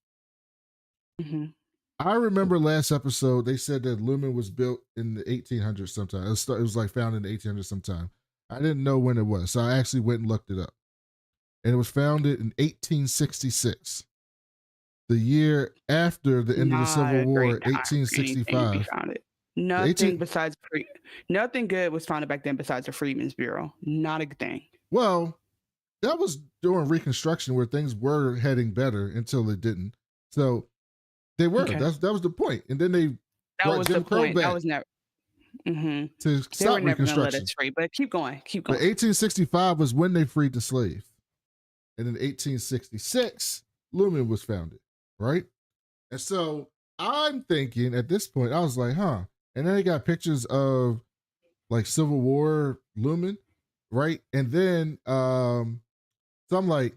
I remember last episode they said that Lumen was built in the 1800s sometime. It was like found in the 1800s sometime. I didn't know when it was, so I actually went and looked it up. And it was founded in 1866. The year after the end of the Civil War, 1865. Nothing good was founded back then besides the Freedmen's Bureau. Not a thing. Well, that was during Reconstruction where things were heading better until they didn't. So they were. Okay. That was the point. And then they brought Jim Crow back. That was never. To stop Reconstruction. Let us free, but keep going. But 1865 was when they freed the slaves. And in 1866, Lumen was founded. Right? And so I'm thinking at this point, I was like, huh. And then they got pictures of like Civil War Lumen, right? And then so I'm like,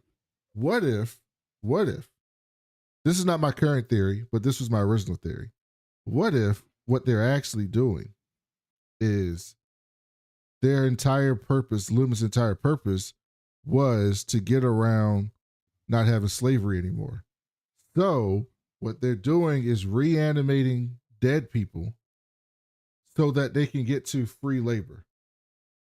what if this is not my current theory, but this was my original theory. What if what they're actually doing is their entire purpose, Lumen's entire purpose, was to get around not having slavery anymore? So what they're doing is reanimating dead people so that they can get to free labor.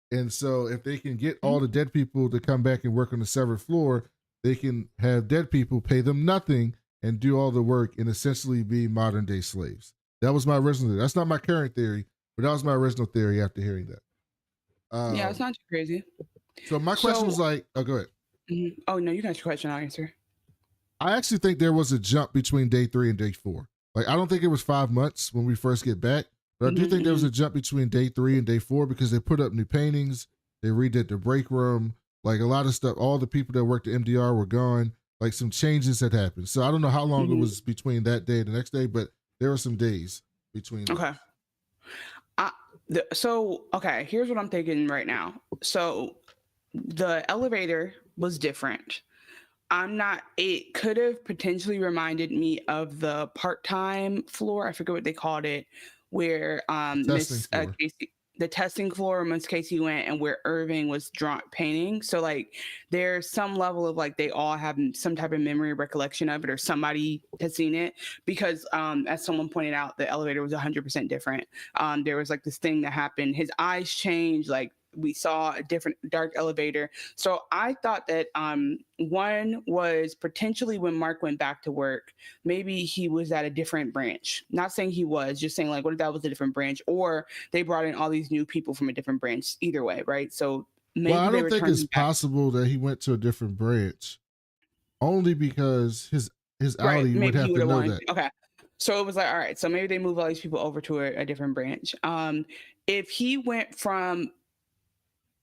And so if they can get all the dead people to come back and work on the severed floor, they can have dead people pay them nothing and do all the work and essentially be modern day slaves. That was my original theory. That's not my current theory, but that was my original theory after hearing that. Yeah, it's not too crazy. So my question was like, oh, go ahead. Oh, no, you can ask your question. I'll answer. I actually think there was a jump between day 3 and day 4. Like, I don't think it was 5 months when we first get back, but I do think there was a jump between day 3 and day 4 because they put up new paintings. They redid the break room. Like, a lot of stuff, all the people that worked at MDR were gone. Like, some changes had happened. So I don't know how long it was between that day and the next day, but there were some days between. Okay. Okay, here's what I'm thinking right now. So the elevator was different. It could have potentially reminded me of the part-time floor. I forget what they called it, where Miss Casey, the testing floor, Miss Casey went, and where Irving was painting. So like there's some level of like they all have some type of memory recollection of it, or somebody has seen it, because as someone pointed out, the elevator was 100% different. There was like this thing that happened. His eyes changed, like we saw a different dark elevator. So I thought that one was potentially when Mark went back to work, maybe he was at a different branch. Not saying he was, just saying like, what if that was a different branch? Or they brought in all these new people from a different branch, either way, right? So maybe I don't think it's possible that he went to a different branch, only because his Audi would have to know that. Okay. So it was like, all right, so maybe they moved all these people over to a different branch. If he went from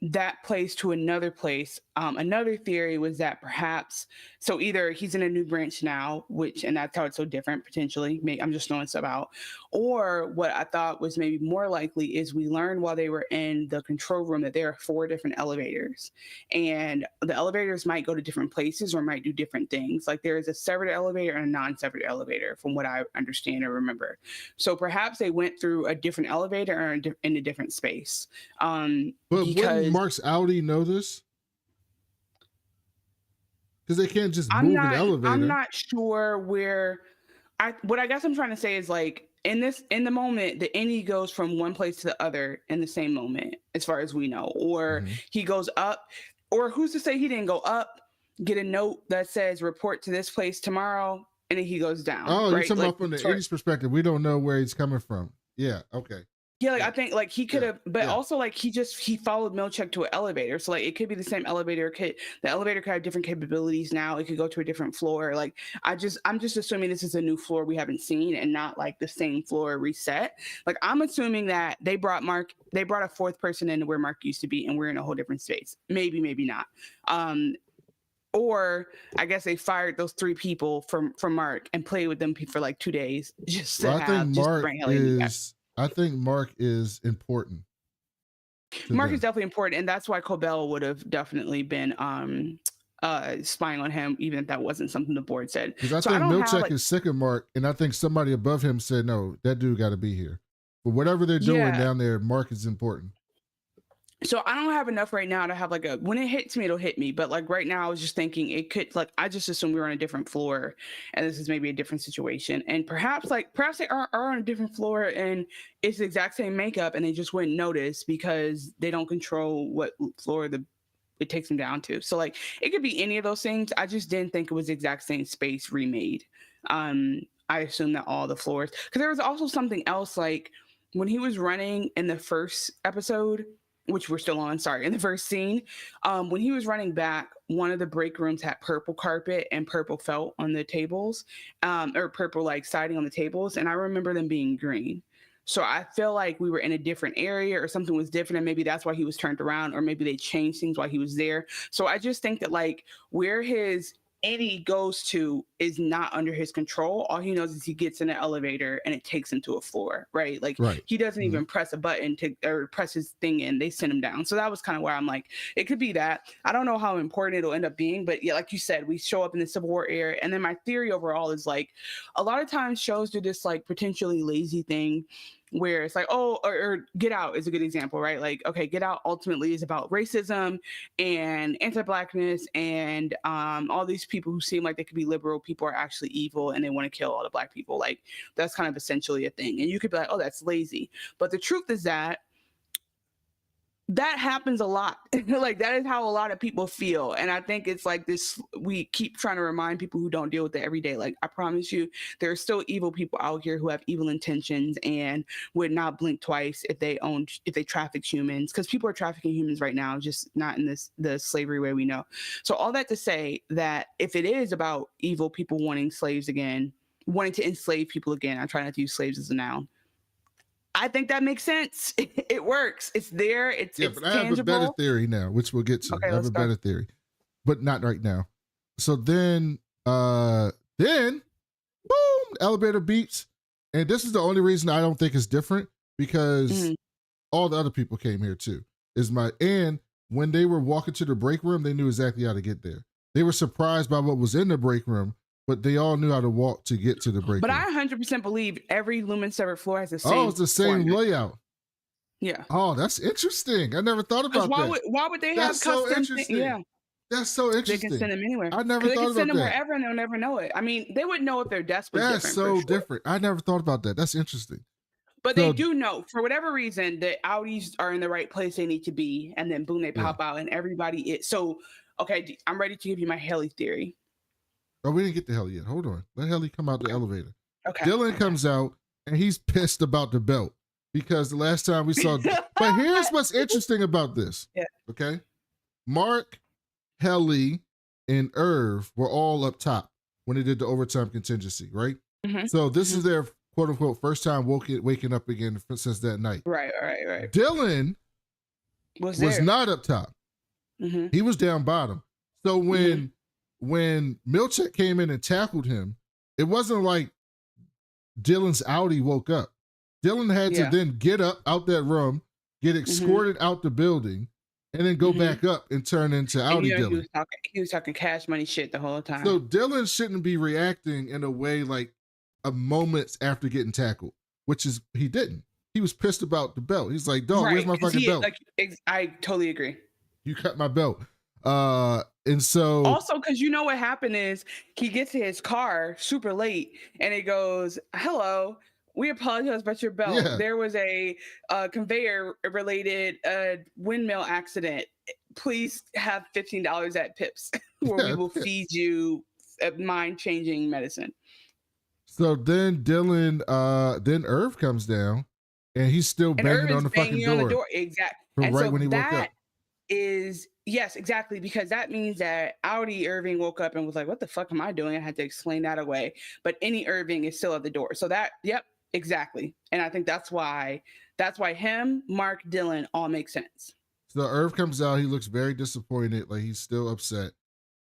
that place to another place. Another theory was that perhaps, so either he's in a new branch now, and that's how it's so different potentially. I'm just throwing stuff out. Or what I thought was maybe more likely is we learned while they were in the control room that there are 4 different elevators, and the elevators might go to different places or might do different things. Like there is a severed elevator and a non-severed elevator, from what I understand or remember. So perhaps they went through a different elevator or in a different space. But wouldn't Mark's Audi know this? Because they can't just move an elevator. I'm not sure where. What I guess I'm trying to say is like in the moment, the innie goes from one place to the other in the same moment, as far as we know, or he goes up, or who's to say he didn't go up, get a note that says report to this place tomorrow, and then he goes down. Oh, right? You're talking about from the innie's perspective. We don't know where he's coming from. Yeah. Okay. Yeah, like I think like he could have, but also like he followed Milchek to an elevator. So like it could be the same elevator. The elevator could have different capabilities now. It could go to a different floor. Like I'm just assuming this is a new floor we haven't seen and not like the same floor reset. Like I'm assuming that they brought a 4th person in where Mark used to be, and we're in a whole different space. Maybe not. Or I guess they fired those 3 people from Mark and played with them for like 2 days just to I think Mark is important. Mark is definitely important, and that's why Cobell would have definitely been spying on him, even if that wasn't something the board said. Because I think Milchek is sick of Mark, and I think somebody above him said, no, that dude got to be here. But whatever they're doing down there, Mark is important. So I don't have enough right now to have like when it hits me, it'll hit me. But like right now, I was just thinking it could, like, I just assumed we were on a different floor and this is maybe a different situation. And perhaps they are on a different floor and it's the exact same makeup and they just wouldn't notice because they don't control what floor it takes them down to. So like it could be any of those things. I just didn't think it was the exact same space remade. I assumed that all the floors, because there was also something else, like when he was running in the first episode, which we're still on, in the first scene, when he was running back, one of the break rooms had purple carpet and purple felt on the tables, or purple like siding on the tables, and I remember them being green. So I feel like we were in a different area or something was different, and maybe that's why he was turned around, or maybe they changed things while he was there. So I just think that like where his innie goes to is not under his control. All he knows is he gets in an elevator and it takes him to a floor, right? Like he doesn't even press a button or press his thing in, they send him down. So that was kind of where I'm like, it could be that. I don't know how important it'll end up being, but yeah, like you said, we show up in the Civil War era. And then my theory overall is like, a lot of times shows do this like potentially lazy thing where it's like, oh, or Get Out is a good example, right? Like, okay, Get Out ultimately is about racism and anti-Blackness, and all these people who seem like they could be liberal people are actually evil and they want to kill all the Black people. Like, that's kind of essentially a thing. And you could be like, oh, that's lazy. But the truth is that happens a lot. Like that is how a lot of people feel. And I think it's like this, we keep trying to remind people who don't deal with it every day. Like, I promise you, there are still evil people out here who have evil intentions and would not blink twice if they trafficked humans, because people are trafficking humans right now, just not in the slavery way we know. So all that to say that if it is about evil people wanting slaves again, wanting to enslave people again, I try not to use slaves as a noun, I think that makes sense. It works. It's there. It's but I have a better theory now, which we'll get to. Okay, I have a better theory, but not right now. So then, boom, elevator beeps, and this is the only reason I don't think it's different, because all the other people came here too. And when they were walking to the break room, they knew exactly how to get there. They were surprised by what was in the break room, but they all knew how to walk to get to the break room. But I 100% believe every Lumen Severed floor has the same. Oh, it's the same layout. Yeah. Oh, that's interesting. I never thought about that. Why would they have custom? So interesting. Yeah. That's so interesting. They can send them anywhere. I never thought about that. They can send them wherever and they'll never know it. I mean, they would know if their desk was different. That's so different. I never thought about that. That's interesting. But they do know, for whatever reason, the Audis are in the right place they need to be, and then boom, they pop out, and everybody is. So, okay, I'm ready to give you my Haley theory. Oh, we didn't get to Haley yet. Hold on. Let Haley come out the elevator. Okay. Dylan comes out, and he's pissed about the belt, because the last time we saw... But here's what's interesting about this. Yeah. Okay? Mark, Haley, and Irv were all up top when they did the overtime contingency, right? Mm-hmm. So this is their quote-unquote first time waking up again since that night. Right. Dylan was not up top. Mm-hmm. He was down bottom. So when Milchick came in and tackled him, it wasn't like Dylan's Audi woke up. Dylan had to then get up out that room, get escorted out the building, and then go back up and turn into Audi Dylan. He was talking cash money shit the whole time. So Dylan shouldn't be reacting in a way like a moments after getting tackled, which is he didn't. He was pissed about the belt. He's like, dog, where's my fucking belt? I totally agree. You cut my belt. And so also, because you know what happened is he gets to his car super late and it goes, hello, we apologize about your belt. Yeah. There was a conveyor related windmill accident. Please have $15 at Pips where we will feed you mind-changing medicine. So then then Irv comes down and he's still banging on the fucking door. Exactly. And right so when he woke up. Yes, exactly, because that means that Audi Irving woke up and was like, what the fuck am I doing? I had to explain that away. But Innie Irving is still at the door. So that, yep, exactly. And I think that's why him, Mark, Dylan all make sense. So Irv comes out, he looks very disappointed, like he's still upset.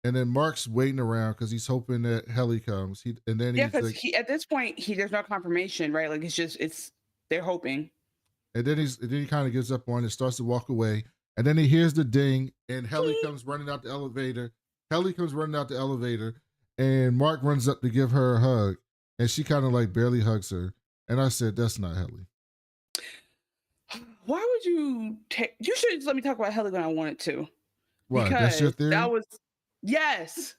And then Mark's waiting around because he's hoping that Helly comes. Because at this point, there's no confirmation, right? Like they're hoping. And then he kind of gives up on it, starts to walk away. And then he hears the ding, and Helly comes running out the elevator. And Mark runs up to give her a hug, and she kind of like barely hugs her. And I said, that's not Helly. Why would you you should just let me talk about Helly when I wanted to. What, because that's your theory? Yes.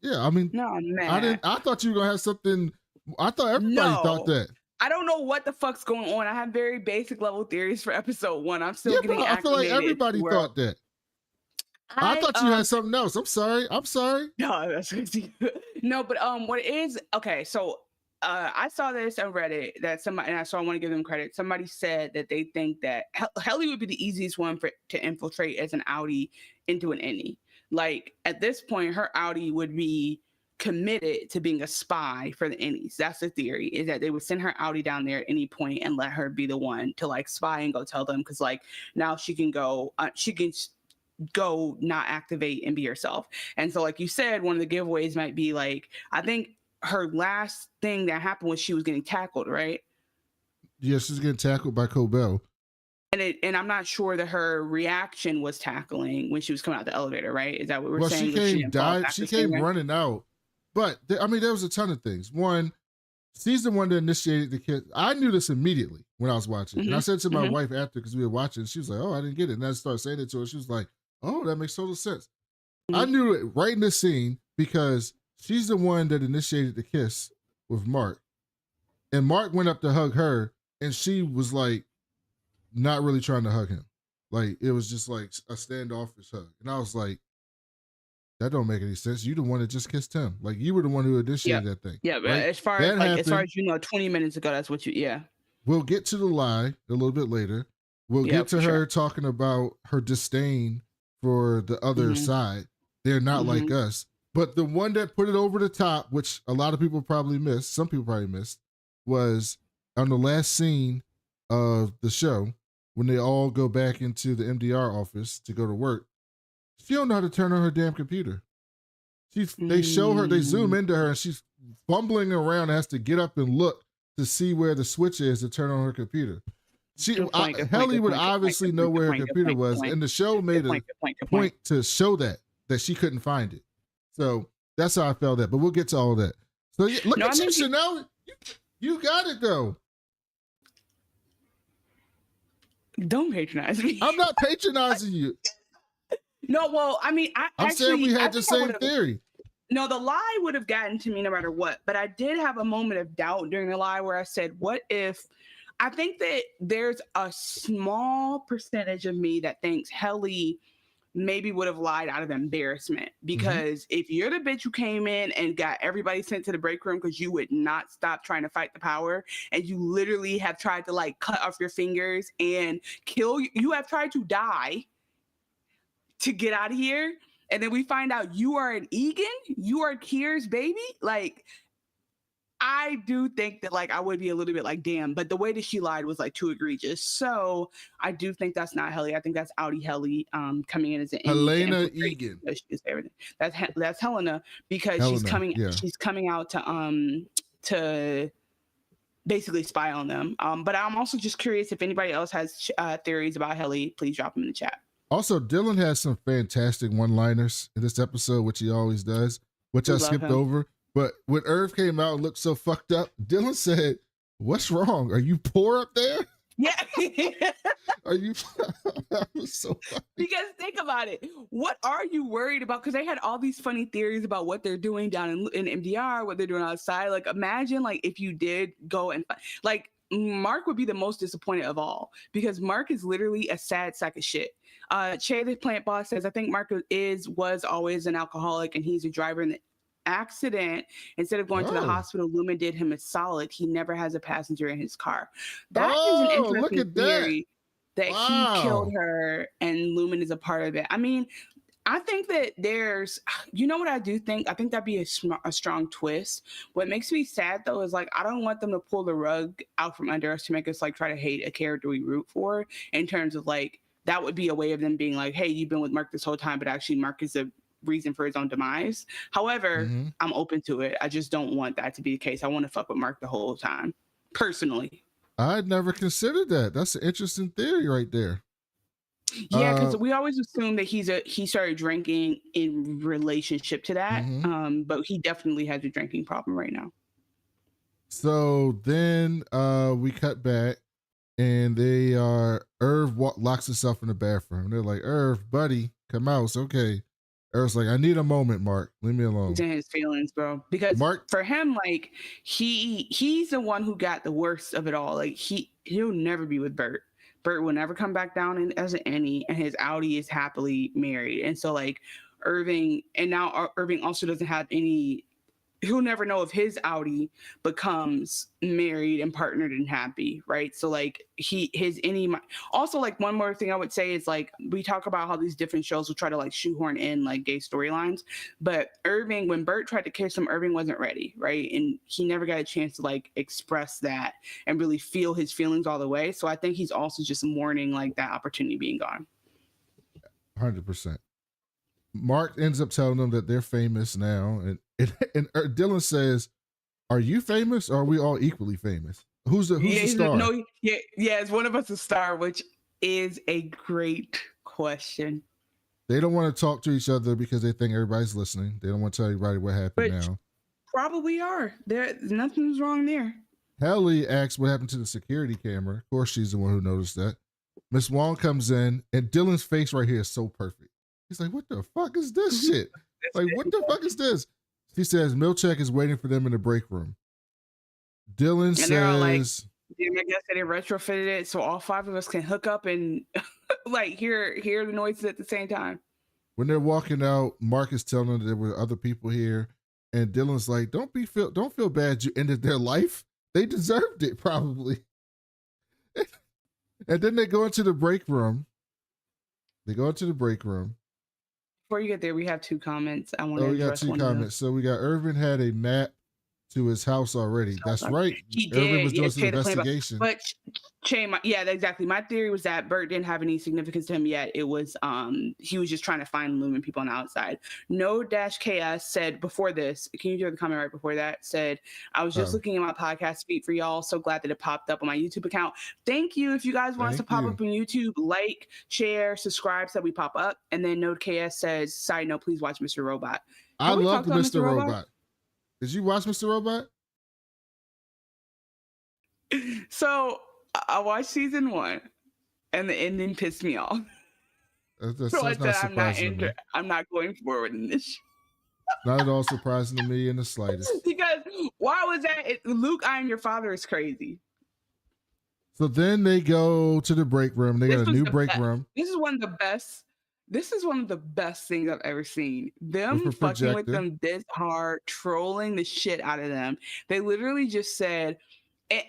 Yeah, I mean, no, man. I thought you were going to have something. I thought everybody thought that. I don't know what the fuck's going on. I have very basic level theories for episode 1. I'm still getting acclimated. I feel like everybody thought that. I thought you had something else. I'm sorry. No, that's crazy. No, but what it is, okay, so I saw this on Reddit that somebody, and I want to give them credit. Somebody said that they think that Helly would be the easiest one to infiltrate as an Audi into an innie. Like at this point, her Audi would be committed to being a spy for the innies. That's the theory, is that they would send her Audi down there at any point and let her be the one to like spy and go tell them, because like now she can go not activate and be herself. And so like you said, one of the giveaways might be like, I think her last thing that happened was she was getting tackled, right? Yeah, she's getting tackled by Cobell. And I'm not sure that her reaction was tackling when she was coming out the elevator, right? Is that what we're saying? She came running out. But there was a ton of things. One, she's the one that initiated the kid. I knew this immediately when I was watching. And I said to my wife after, because we were watching, she was like, oh, I didn't get it. And I started saying it to her. She was like, oh, that makes total sense. I knew it right in this scene because she's the one that initiated the kiss with Mark. And Mark went up to hug her, and she was like, not really trying to hug him. Like, it was just like a standoffish hug. And I was like, that don't make any sense. You the one that just kissed him. Like, you were the one who initiated that thing. Yeah, but right? as far as you know, 20 minutes ago, that's what We'll get to the lie a little bit later. We'll get to her talking about her disdain for the other side. They're not like us. But the one that put it over the top, which a lot of people probably missed, some people probably missed, was on the last scene of the show when they all go back into the MDR office to go to work. She don't know how to turn on her damn computer. They show her, they zoom into her, and she's fumbling around and has to get up and look to see where the switch is to turn on her computer. Helly would obviously know where her computer was, and the show made a point to show that she couldn't find it. So that's how I felt that. But we'll get to all that. So look at you, Chanel. You got it though. Don't patronize me. I'm not patronizing you. No, well, I mean, I'm saying we had the same theory. No, the lie would have gotten to me no matter what. But I did have a moment of doubt during the lie where I said, what if, I think that there's a small percentage of me that thinks Helly maybe would have lied out of embarrassment. Because if you're the bitch who came in and got everybody sent to the break room because you would not stop trying to fight the power, and you literally have tried to like cut off your fingers and kill, you have tried to die to get out of here, and then we find out you are an Egan, you are Kier's baby, like I do think that like I would be a little bit like, damn, but the way that she lied was like too egregious. So I do think that's not Helly. I think that's Audi Helly coming in as an innie to Helena infiltrate. Egan. Everything. That's Helena because Helena, she's coming out to basically spy on them. But I'm also just curious if anybody else has theories about Helly, please drop them in the chat. Also, Dylan has some fantastic one-liners in this episode, which he always does, which I skipped over. But when Irv came out and looked so fucked up, Dylan said, "What's wrong? Are you poor up there?" Yeah. Are you? That was so funny. Because think about it. What are you worried about? Because they had all these funny theories about what they're doing down in MDR, what they're doing outside. Like, imagine like if you did go and like Mark would be the most disappointed of all because Mark is literally a sad sack of shit. Che, the plant boss, says, I think Mark was always an alcoholic and he's a driver in the accident. Instead of going to the hospital, Lumen did him a solid. He never has a passenger in his car. That is an interesting theory that he killed her and Lumen is a part of it. I mean, I think that there's, you know what I do think? I think that'd be a strong twist. What makes me sad though is like, I don't want them to pull the rug out from under us to make us like try to hate a character we root for, in terms of like, that would be a way of them being like, hey, you've been with Mark this whole time, but actually Mark is a reason for his own demise. However, I'm open to it. I just don't want that to be the case. I want to fuck with Mark the whole time, personally. I'd never considered that. That's an interesting theory right there. Yeah, because we always assume that he started drinking in relationship to that. But he definitely has a drinking problem right now. So then we cut back and Irv locks himself in the bathroom. They're like, Irv, buddy, come out. It's okay. Irv's like, I need a moment, Mark. Leave me alone. He's in his feelings, bro. Because for him, like he's the one who got the worst of it all. Like he'll never be with Bert. Bert will never come back down as an innie, and his Audi is happily married. And so like Irving also doesn't have any. He'll never know if his Audi becomes married and partnered and happy, right? So like also like one more thing I would say is like we talk about how these different shows will try to like shoehorn in like gay storylines, but Irving, when Bert tried to kiss him, Irving wasn't ready, right? And he never got a chance to like express that and really feel his feelings all the way. So I think he's also just mourning like that opportunity being gone. 100%. Mark ends up telling them that they're famous now, and Dylan says, "Are you famous, or are we all equally famous? Who's the star?" Is one of us a star, which is a great question. They don't want to talk to each other because they think everybody's listening. They don't want to tell everybody what happened now. Probably are. Nothing's wrong there. Helly asks what happened to the security camera. Of course, she's the one who noticed that. Miss Wong comes in, and Dylan's face right here is so perfect. He's like, what the fuck is this shit? Like, what the fuck is this? She says Milchek is waiting for them in the break room. Dylan says, I guess they retrofitted it so all 5 of us can hook up and like hear the noises at the same time. When they're walking out, Mark is telling them that there were other people here, and Dylan's like, don't feel bad you ended their life. They deserved it, probably. And then they go into the break room. Before you get there, we have 2 comments. I want to we address got 2 comments. So we got Irvin had a map to his house already. That's right. Irvin was doing some investigation. But exactly. My theory was that Bert didn't have any significance to him yet. It was he was just trying to find Lumen people on the outside. No-KS said before this, can you do the comment right before that? Said, I was just looking at my podcast feed for y'all. So glad that it popped up on my YouTube account. Thank you. If you guys want us to pop up on YouTube, like, share, subscribe so that we pop up. And then No-KS says, side note, please watch Mr. Robot. I loved Mr. Robot. Did you watch Mr. Robot? So I watched season 1, and the ending pissed me off. So I said, I'm not going forward in this. Not at all surprising to me in the slightest. Because why was that? Luke, I am your father is crazy. So then they go to the break room. They got a new break room. This is one of the best things I've ever seen. Them fucking with them this hard, trolling the shit out of them. They literally just said,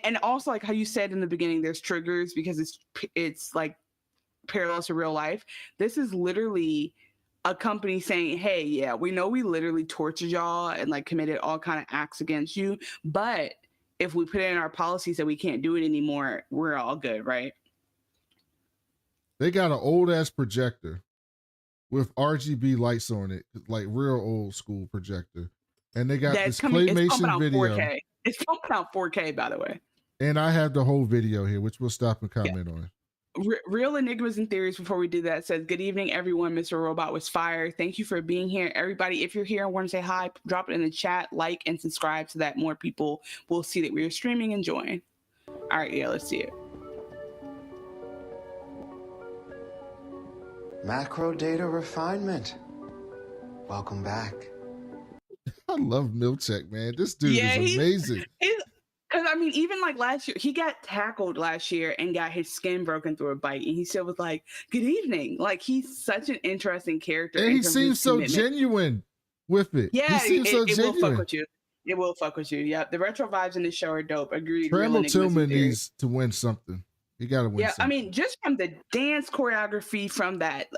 and also like how you said in the beginning, there's triggers because it's like parallels to real life. This is literally a company saying, hey, yeah, we know we literally tortured y'all and like committed all kind of acts against you, but if we put it in our policies that we can't do it anymore, we're all good, right? They got an old ass projector with RGB lights on it, like real old school projector. And they got this claymation video. 4K. It's pumping out 4K, by the way. And I have the whole video here, which we'll stop and comment on. Real Enigmas and Theories, before we do that, says, good evening, everyone. Mr. Robot was fired. Thank you for being here. Everybody, if you're here and want to say hi, drop it in the chat, like, and subscribe so that more people will see that we are streaming and join. All right, yeah, let's see it. Macro data refinement. Welcome back. I love Milchek, man. This dude is amazing. Because, I mean, even like last year, he got tackled last year and got his skin broken through a bite. And he still was like, good evening. Like, he's such an interesting character. And he seems so genuine with it. Yeah, he seems so genuine. Will fuck with you. It will fuck with you. Yeah, the retro vibes in this show are dope. Agreed. Trammell Tillman needs to win something. He got to win something. I mean, just from the dance choreography from that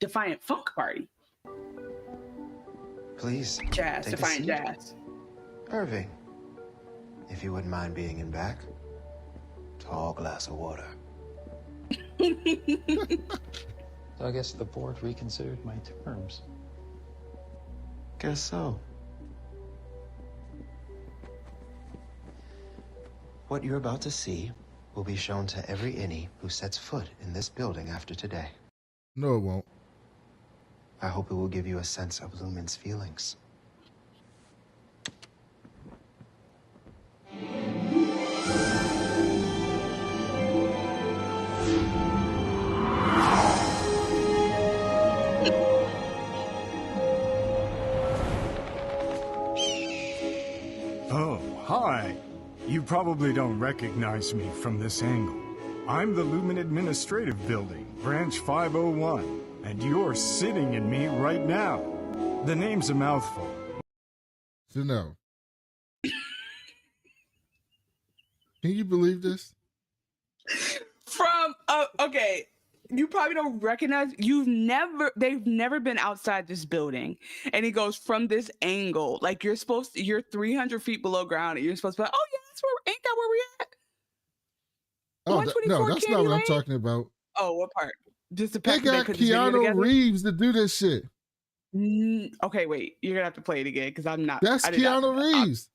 Defiant Funk party. Please. Jazz, Defiant Jazz. Irving, if you wouldn't mind being in back. Tall glass of water. So I guess the board reconsidered my terms. Guess so. What you're about to see will be shown to every innie who sets foot in this building after today. No, it won't. I hope it will give you a sense of Lumen's feelings. Oh, hi. You probably don't recognize me from this angle. I'm the Lumen Administrative Building, Branch 501, and you're sitting in me right now. The name's a mouthful. So no. Can you believe this? From okay, you probably don't recognize. They've never been outside this building, and he goes from this angle. Like you're 300 feet below ground, and you're supposed to be like, oh yeah, ain't that where we at? Oh no, that's not what I'm talking about. Oh, what part? Just the they got Keanu Reeves to do this shit. Okay, wait. You're gonna have to play it again because I'm not. That's Keanu Reeves.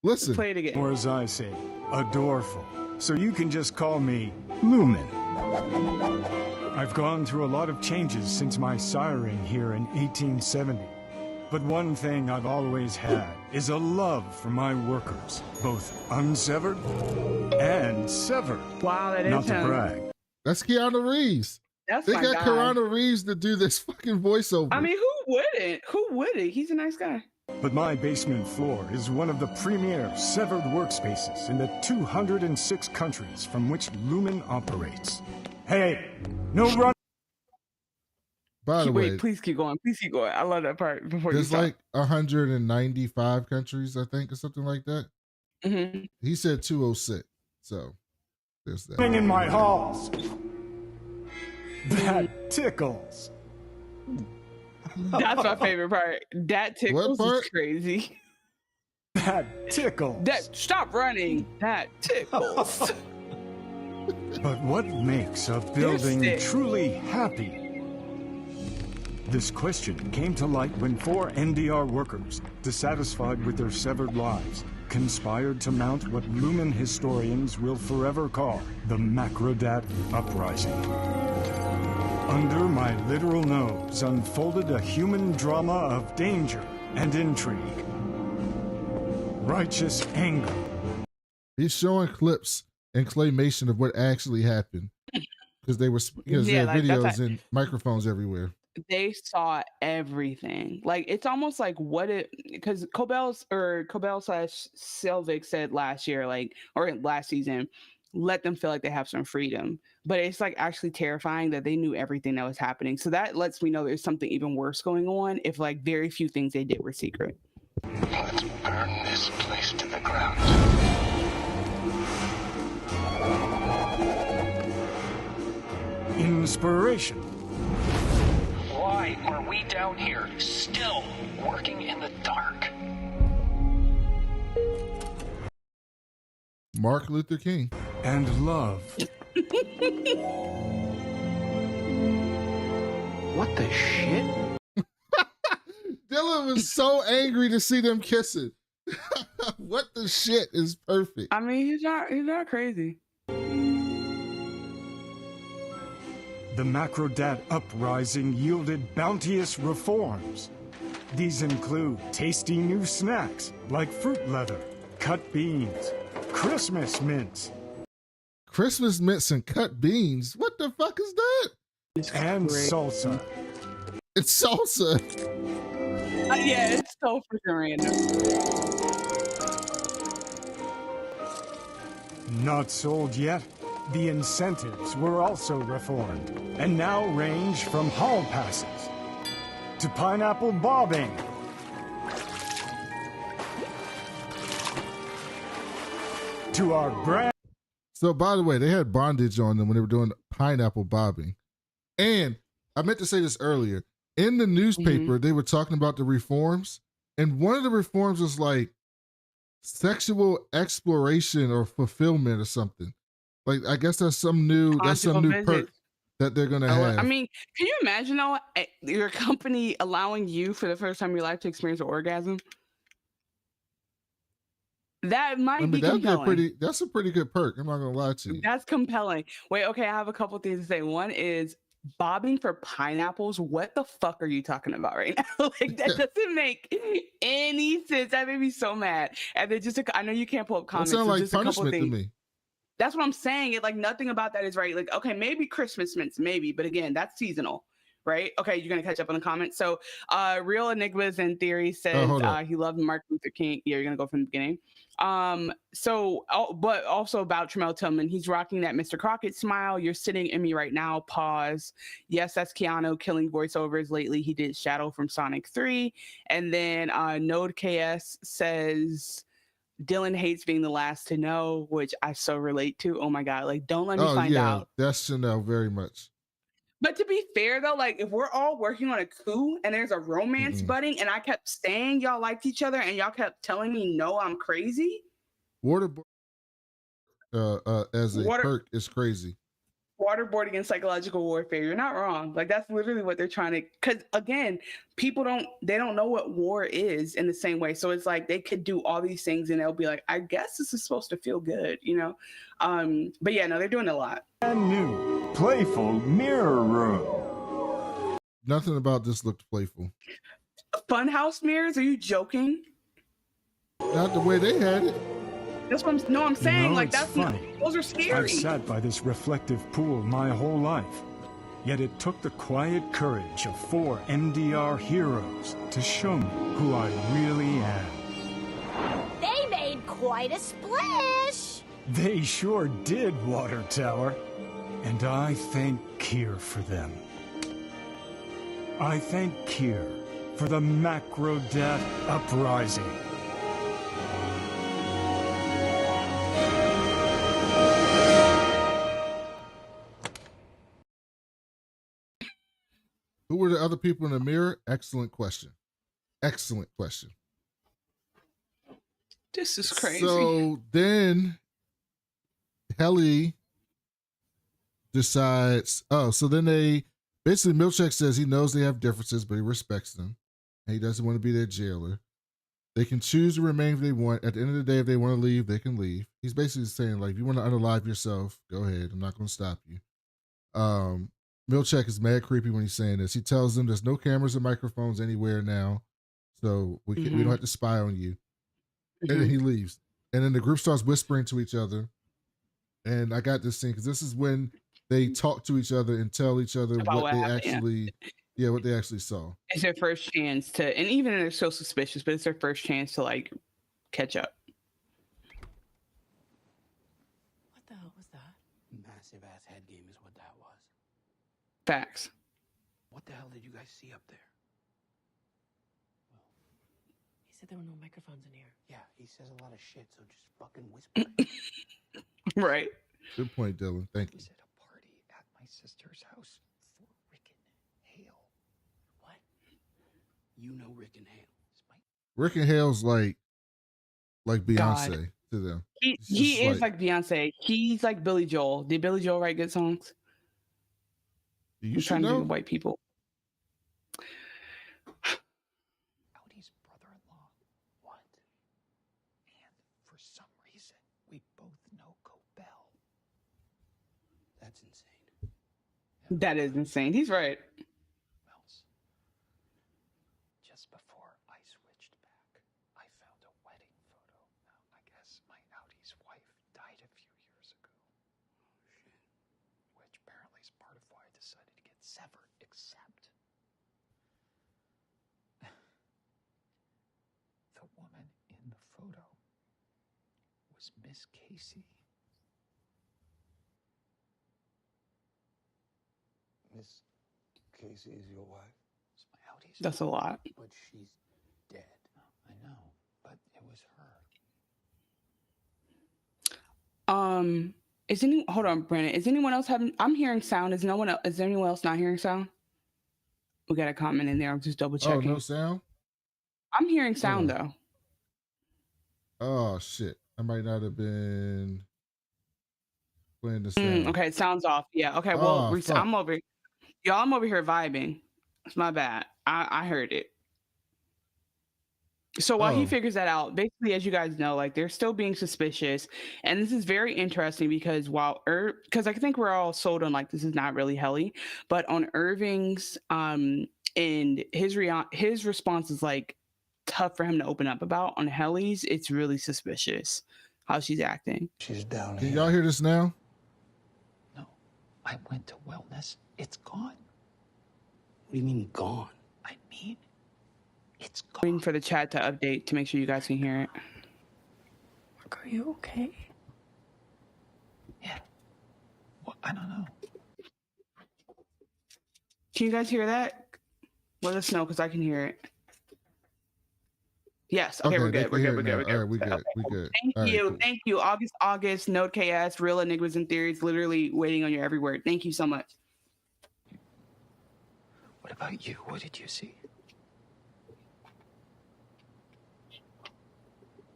Listen, play it again. Or as I say, adoreful. So you can just call me Lumen. I've gone through a lot of changes since my siring here in 1870. But one thing I've always had is a love for my workers, both unsevered and severed. Wow, that is not to brag. That's Keanu Reeves. They got Keanu Reeves to do this fucking voiceover. I mean, who wouldn't? Who wouldn't? He's a nice guy. But my basement floor is one of the premier severed workspaces in the 206 countries from which Lumen operates. Hey, no run. By the way, please keep going. Please keep going. I love that part. There's like 195 countries, I think, or something like that. Mm-hmm. He said 206, so there's that. In my halls. That tickles. That's my favorite part. That tickles is crazy. That tickles. Stop running. That tickles. But what makes a building truly happy? This question came to light when 4 NDR workers, dissatisfied with their severed lives, conspired to mount what Lumen historians will forever call the Macrodat Uprising. Under my literal nose unfolded a human drama of danger and intrigue. Righteous anger. He's showing clips and claymation of what actually happened because they had videos and microphones everywhere. They saw everything. Like it's almost like because Cobell / Selvig said last year, or last season, let them feel like they have some freedom. But it's like actually terrifying that they knew everything that was happening. So that lets me know there's something even worse going on if like very few things they did were secret. Let's burn this place to the ground. Inspiration. Why are we down here still working in the dark? Martin Luther King. And love. What the shit? Dylan was so angry to see them kissing. What the shit is perfect. I mean, he's not crazy. The Macrodat uprising yielded bounteous reforms. These include tasty new snacks like fruit leather, cut beans, Christmas mints. Christmas mints and cut beans? What the fuck is that? And salsa. It's salsa. Yeah, it's so freaking random. Not sold yet. The incentives were also reformed and now range from hall passes to pineapple bobbing. To our brand. So, by the way, they had bondage on them when they were doing pineapple bobbing. And I meant to say this earlier. In the newspaper, they were talking about the reforms. And one of the reforms was like sexual exploration or fulfillment or something. Like, I guess that's some new perk that they're going to have. I mean, can you imagine though, your company allowing you for the first time in your life to experience an orgasm? That might be compelling. That's a pretty good perk. I'm not gonna lie to you. That's compelling. Wait, okay, I have a couple things to say. One is bobbing for pineapples. What the fuck are you talking about right now? Like, that doesn't make any sense. That made me so mad. And then I know you can't pull up comments. That sounds like just punishment to me. That's what I'm saying. Like, nothing about that is right. Like, okay, maybe Christmas mints, maybe, but again, that's seasonal. Right? Okay, you're gonna catch up on the comments. So Real Enigmas and Theory says he loved Martin Luther King. Yeah, you're gonna go from the beginning. But also about Tremel Tillman, he's rocking that Mr. Crockett smile. You're sitting in me right now. Pause. Yes, that's Keanu killing voiceovers lately. He did Shadow from Sonic 3. And then Node KS says Dylan hates being the last to know, which I so relate to. Oh my God, like, don't let me find out. That's Chanel very much. But to be fair, though, like, if we're all working on a coup and there's a romance budding and I kept saying y'all liked each other and y'all kept telling me, no, I'm crazy. Waterboarding as a perk is crazy. Waterboarding and psychological warfare. You're not wrong. Like, that's literally what they're trying to, because again, people don't know what war is in the same way. So it's like they could do all these things and they'll be like, I guess this is supposed to feel good, you know? But yeah, no, they're doing a lot. And new, playful mirror room. Nothing about this looked playful. Funhouse mirrors? Are you joking? Not the way they had it. That's what I'm saying. You know, like, that's funny. Those are scary. I've sat by this reflective pool my whole life. Yet it took the quiet courage of 4 MDR heroes to show me who I really am. They made quite a splash. They sure did, Water Tower. And I thank Kier for them. I thank Kier for the Macrodat uprising. Who were the other people in the mirror? Excellent question. Excellent question. This is crazy. So then Helly decides, so then basically Milchek says he knows they have differences, but he respects them. And he doesn't want to be their jailer. They can choose to remain if they want. At the end of the day, if they want to leave, they can leave. He's basically saying, like, if you want to unalive yourself, go ahead. I'm not going to stop you. Milchek is mad creepy when he's saying this. He tells them there's no cameras or microphones anywhere now, so we don't have to spy on you. And then he leaves. And then the group starts whispering to each other. And I got this scene because this is when they talk to each other and tell each other what they actually saw. It's their first chance to, and even if they're so suspicious, but it's their first chance to, like, catch up. What the hell was that? Massive ass head game is what that was. Facts. What the hell did you guys see up there? He said there were no microphones in here. Yeah, he says a lot of shit, so just fucking whisper. Right. Good point, Dylan. Thank you. He's at a party at my sister's house for Rick and Hale. You know Rick and Hale. Rick and Hale's like Beyonce God. to them. He is like Beyonce. He's like Billy Joel. Did Billy Joel write good songs? You I'm should trying to know. think of white people. Audie's brother-in-law. What? And for some reason, we both know Cobell. That's insane. That is insane. He's right. Just before I switched back, I found a wedding photo. Now, I guess my Audie's wife died a few years ago. Shit. Which apparently is part of why I decided to get severed, except the woman in the photo was Miss Casey. Miss Casey is your wife? It's my Audie's That's a lot. But she's dead. I know, but it was her. Hold on, Brandon. Is anyone else having? I'm hearing sound. Is anyone else not hearing sound? We got a comment in there. I'm just double checking. Oh, no sound? I'm hearing sound though. Oh shit! I might not have been playing the sound. Okay, it sounds off. Yeah. Okay. Well, I'm over. Y'all, I'm over here vibing. It's my bad. I heard it. So while he figures that out, basically, as you guys know, like they're still being suspicious, and this is very interesting because because I think we're all sold on like this is not really Helly, but on Irving's and his response is like tough for him to open up about. On Helly's, it's really suspicious how she's acting. She's down Can here. y'all hear this now? No, I went to wellness. It's gone. What do you mean gone? I mean, it's gone. Waiting for the chat to update to make sure you guys can hear it. Mark, are you okay? Yeah. Well, I don't know. Can you guys hear that? Let us know because I can hear it. Yes. Okay, we're good. We're good. All right, we good. We good. Thank you. Cool. Thank you. August, Node KS, Real Enigmas and Theories, literally waiting on your every word. Thank you so much. What about you? What did you see?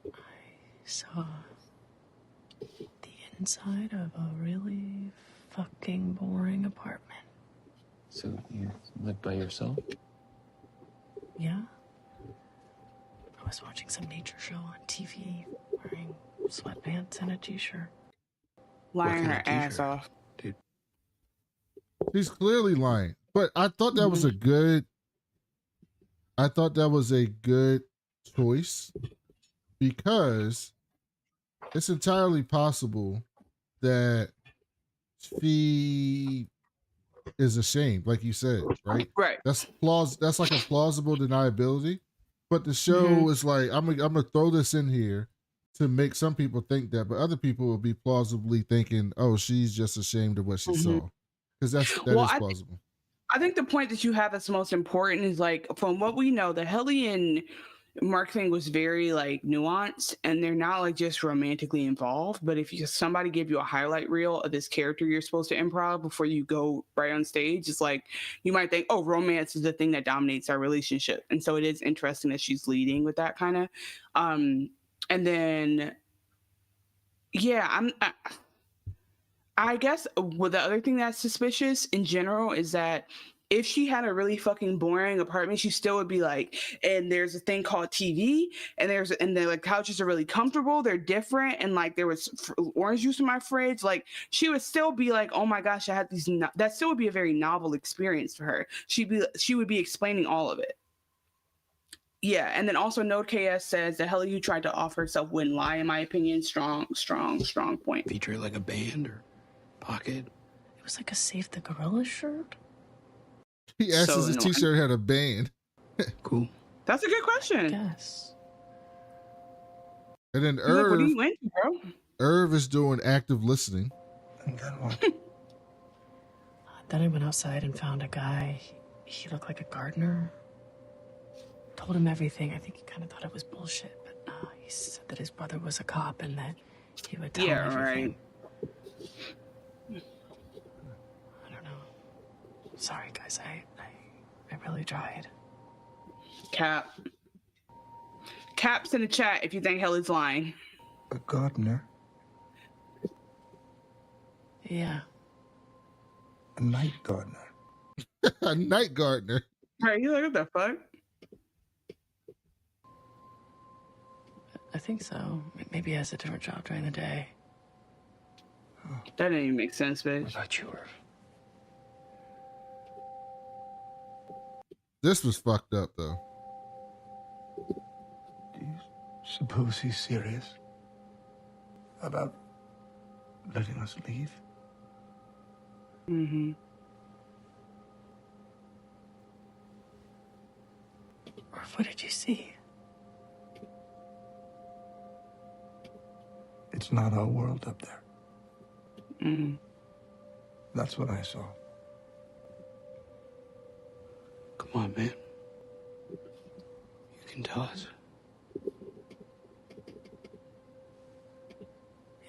I saw the inside of a really fucking boring apartment. So you live by yourself? Yeah. I was watching some nature show on TV, wearing sweatpants and a t-shirt. Lying her ass off. Dude. She's clearly lying. But I thought that was a good choice because it's entirely possible that she is ashamed, like you said, right? Right. That's like a plausible deniability. But the show is like, I'm gonna throw this in here to make some people think that, but other people will be plausibly thinking, oh, she's just ashamed of what she saw. Because that is plausible. I think the point that you have that's most important is like, from what we know, the Helly and Mark thing was very like nuanced, and they're not like just romantically involved. But if somebody gave you a highlight reel of this character you're supposed to improv before you go right on stage, it's like you might think, oh, romance is the thing that dominates our relationship. And so it is interesting that she's leading with that kind of. And then, yeah, I guess the other thing that's suspicious in general is that if she had a really fucking boring apartment, she still would be like, and there's a thing called TV, and the like couches are really comfortable, they're different, and like there was orange juice in my fridge. Like she would still be like, oh my gosh, I had these. That still would be a very novel experience for her. She would be explaining all of it. Yeah, and then also Node KS says the hell you tried to off herself wouldn't lie. In my opinion, strong point. Feature like a band or pocket. It was like a Save the Gorilla shirt. He asked if his t-shirt had a band. Cool. That's a good question. Yes. And then Irv, what are you into, bro? Irv is doing active listening. Then I went outside and found a guy. He looked like a gardener. Told him everything. I think he kind of thought it was bullshit, but he said that his brother was a cop and that he would tell him everything. Right. I don't know. Sorry, guys. I really tried. Caps in the chat if you think Helly's lying. A gardener? Yeah. A night gardener? A night gardener. Right, you like, what the fuck? I think so. Maybe he has a different job during the day. That didn't even make sense, bitch. What about you, Irv? This was fucked up, though. Do you suppose he's serious about letting us leave? Mm-hmm. What did you see? It's not our world up there. Mm-hmm. That's what I saw. Come on, man. You can tell us.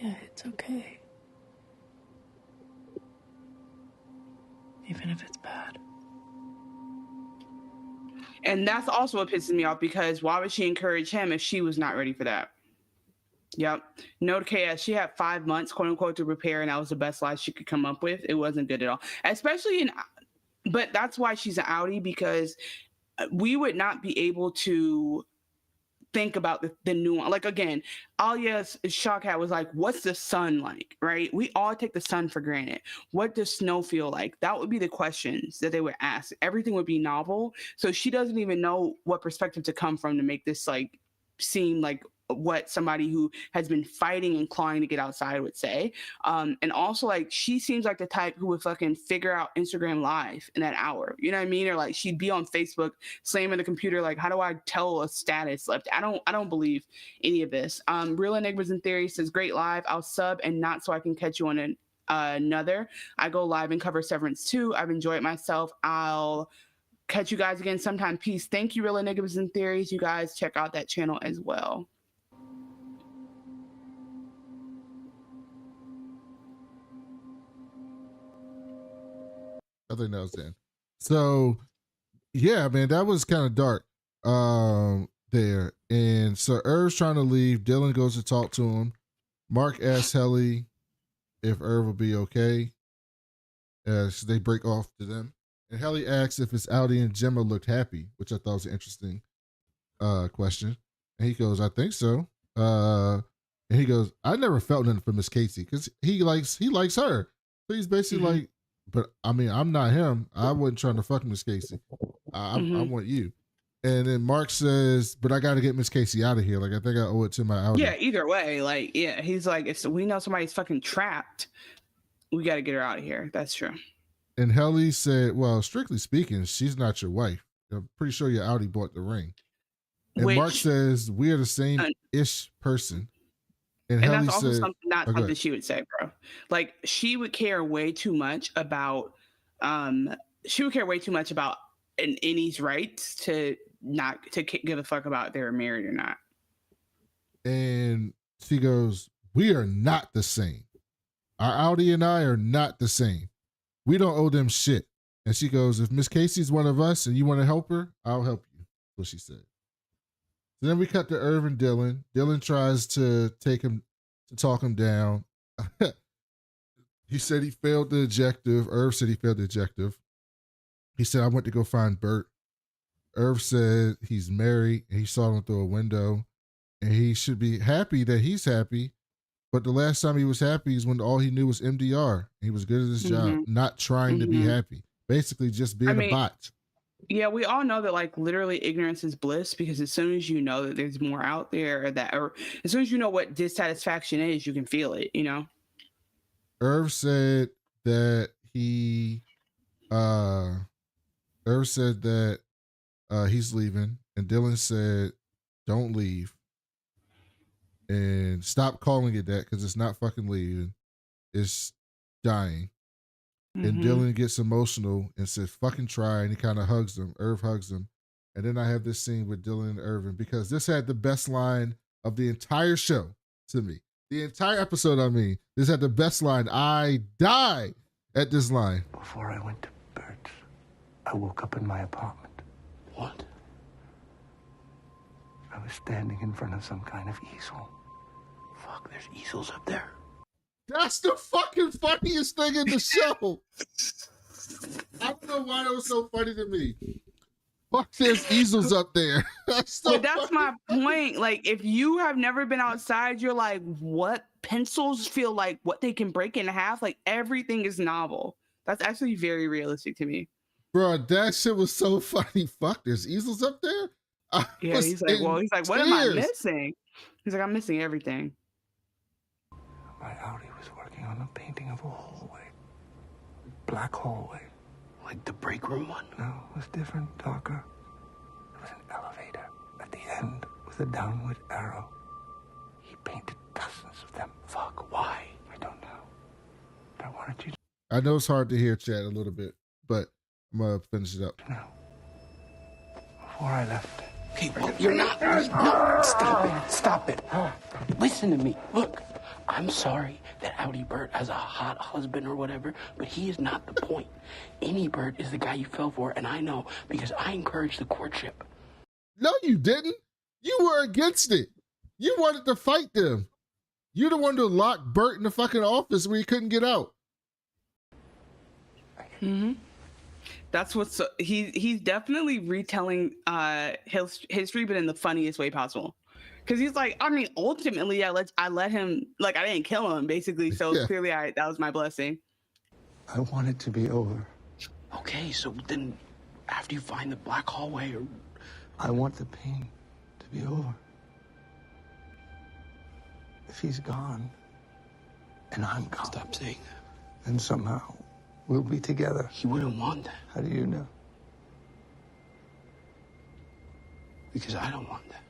Yeah, it's okay. Even if it's bad. And that's also what pisses me off, because why would she encourage him if she was not ready for that? Yep. Note KS, she had 5 months, quote unquote, to prepare, and that was the best lie she could come up with. It wasn't good at all. But that's why she's an outie, because we would not be able to think about the nuance. Like, again, Alia's Shawkat was like, what's the sun like, right? We all take the sun for granted. What does snow feel like? That would be the questions that they would ask. Everything would be novel. So she doesn't even know what perspective to come from to make this like seem like what somebody who has been fighting and clawing to get outside would say. And also, like, she seems like the type who would fucking figure out Instagram Live in that hour. You know what I mean? Or like she'd be on Facebook slamming the computer like, how do I tell a status left? I don't believe any of this. Real Enigmas in Theory says, great live. I'll sub and not so I can catch you on another. I go live and cover Severance too. I've enjoyed myself. I'll catch you guys again sometime. Peace. Thank you, Real Enigmas and Theories. You guys check out that channel as well. I think that was in. So yeah, man, that was kind of dark there. And so Irv's trying to leave. Dylan goes to talk to him. Mark asks Helly if Irv will be okay as they break off to them. And Helly asks if his Audi and Gemma looked happy, which I thought was an interesting question. And he goes, I think so. And he goes, I never felt nothing for Miss Casey, because he likes her. So he's basically like, but I mean, I'm not him. I wasn't trying to fuck Miss Casey. I want you. And then Mark says, but I got to get Miss Casey out of here. Like, I think I owe it to my Audi. Yeah, either way. Like, yeah, he's like, if we know somebody's fucking trapped, we got to get her out of here. That's true. And Helly said, well, strictly speaking, she's not your wife. I'm pretty sure your Audi bought the ring. And Mark says, we are the same-ish person. And Helly that's also said, something she would say, bro. Like, she would care way too much about an innie's rights to not to give a fuck about if they were married or not. And she goes, we are not the same. Our Audi and I are not the same. We don't owe them shit. And she goes, if Miss Casey's one of us and you want to help her, I'll help you. That's what she said. So then we cut to Irv and Dylan. Dylan tries to talk him down. He said he failed the objective. Irv said he failed the objective. He said, I went to go find Bert. Irv said he's married and he saw him through a window and he should be happy that he's happy. But the last time he was happy is when all he knew was MDR. He was good at his job, not trying to be happy. Basically just being a bot. Yeah, we all know that, like, literally ignorance is bliss, because as soon as you know that there's more out there, or as soon as you know what dissatisfaction is, you can feel it, you know? Irv said that he's leaving, and Dylan said, don't leave. And stop calling it that, because it's not fucking leaving. It's dying. And Dylan gets emotional and says, fucking try. And he kind of hugs him. Irv hugs him. And then I have this scene with Dylan and Irvin, because this had the best line of the entire show to me. The entire episode, I mean. This had the best line. I die at this line. Before I went to Bert's, I woke up in my apartment. What? I was standing in front of some kind of easel. Fuck, there's easels up there. That's the fucking funniest thing in the show. I don't know why that was so funny to me. Fuck, there's easels up there. That's my point. Like, if you have never been outside, you're like, what? Pencils feel like what they can break in half. Like, everything is novel. That's actually very realistic to me. Bro, that shit was so funny. Fuck, there's easels up there? Yeah, he's like, what am I missing? He's like, I'm missing everything. My Audi was working on the painting of a hallway. Black hallway. Like the break room one? No, it was different, darker. It was an elevator at the end with a downward arrow. He painted dozens of them. Fuck, why? I don't know. But I wanted you to... I know it's hard to hear chat a little bit, but I'm going to finish it up. No. Before I left... Okay, well, you're not... No, stop it. Listen to me. Look, I'm sorry that Audi Bert has a hot husband or whatever, but he is not the point. Any Bert is the guy you fell for, and I know because I encouraged the courtship. No, you didn't. You were against it. You wanted to fight them. You're the one who locked Bert in the fucking office where he couldn't get out. Mm-hmm. That's what's he's definitely retelling history, but in the funniest way possible. Because he's like, I mean, ultimately, I let him, like, I didn't kill him, basically. So clearly, that was my blessing. I want it to be over. Okay, so then after you find the black hallway, or I want the pain to be over. If he's gone, and I'm gone. Stop saying that. And somehow we'll be together. He wouldn't want that. How do you know? Because I don't want that.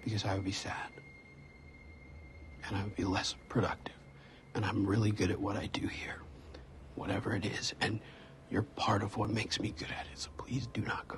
Because I would be sad. And I would be less productive. And I'm really good at what I do here. Whatever it is. And you're part of what makes me good at it. So please do not go.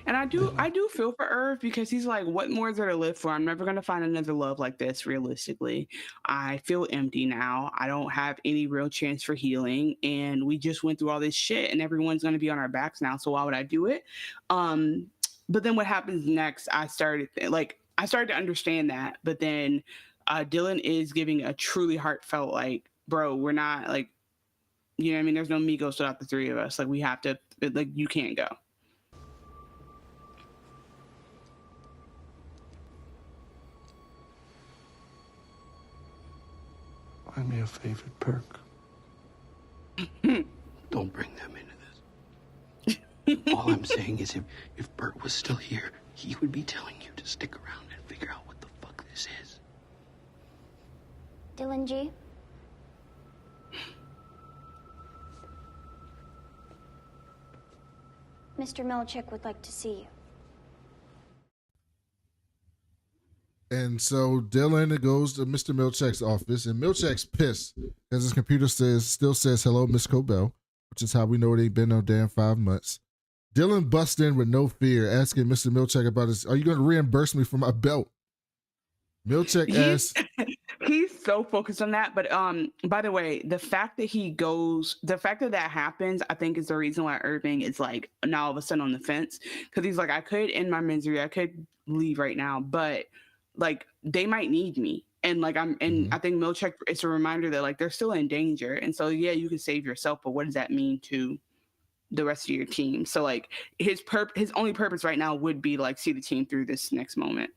And I do feel for Irv, because he's like, what more is there to live for? I'm never going to find another love like this, realistically. I feel empty now. I don't have any real chance for healing. And we just went through all this shit, and everyone's going to be on our backs now. So why would I do it? But then what happens next, I started to understand that. But then Dylan is giving a truly heartfelt, like, bro, we're not, like, you know what I mean? There's no Migos without the three of us. Like, we have to, like, you can't go. Buy me a favorite perk. Don't bring them into this. All I'm saying is if Bert was still here, he would be telling you to stick around and figure out what the fuck this is. Dylan G. Mr. Milchick would like to see you. And so Dylan goes to Mr. Milchick's office, and Milchick's pissed because his computer still says hello, Miss Cobell, which is how we know it ain't been no damn 5 months. Dylan busts in with no fear, asking Mr. Milchick about are you going to reimburse me for my belt? Milchick asks. He's so focused on that. But by the way, the fact that happens, I think is the reason why Irving is like now all of a sudden on the fence. Because he's like, I could end my misery, I could leave right now, but like they might need me. And like I think Milchick, it's a reminder that like they're still in danger. And so yeah, you can save yourself, but what does that mean to the rest of your team? So like his only purpose right now would be like see the team through this next moment.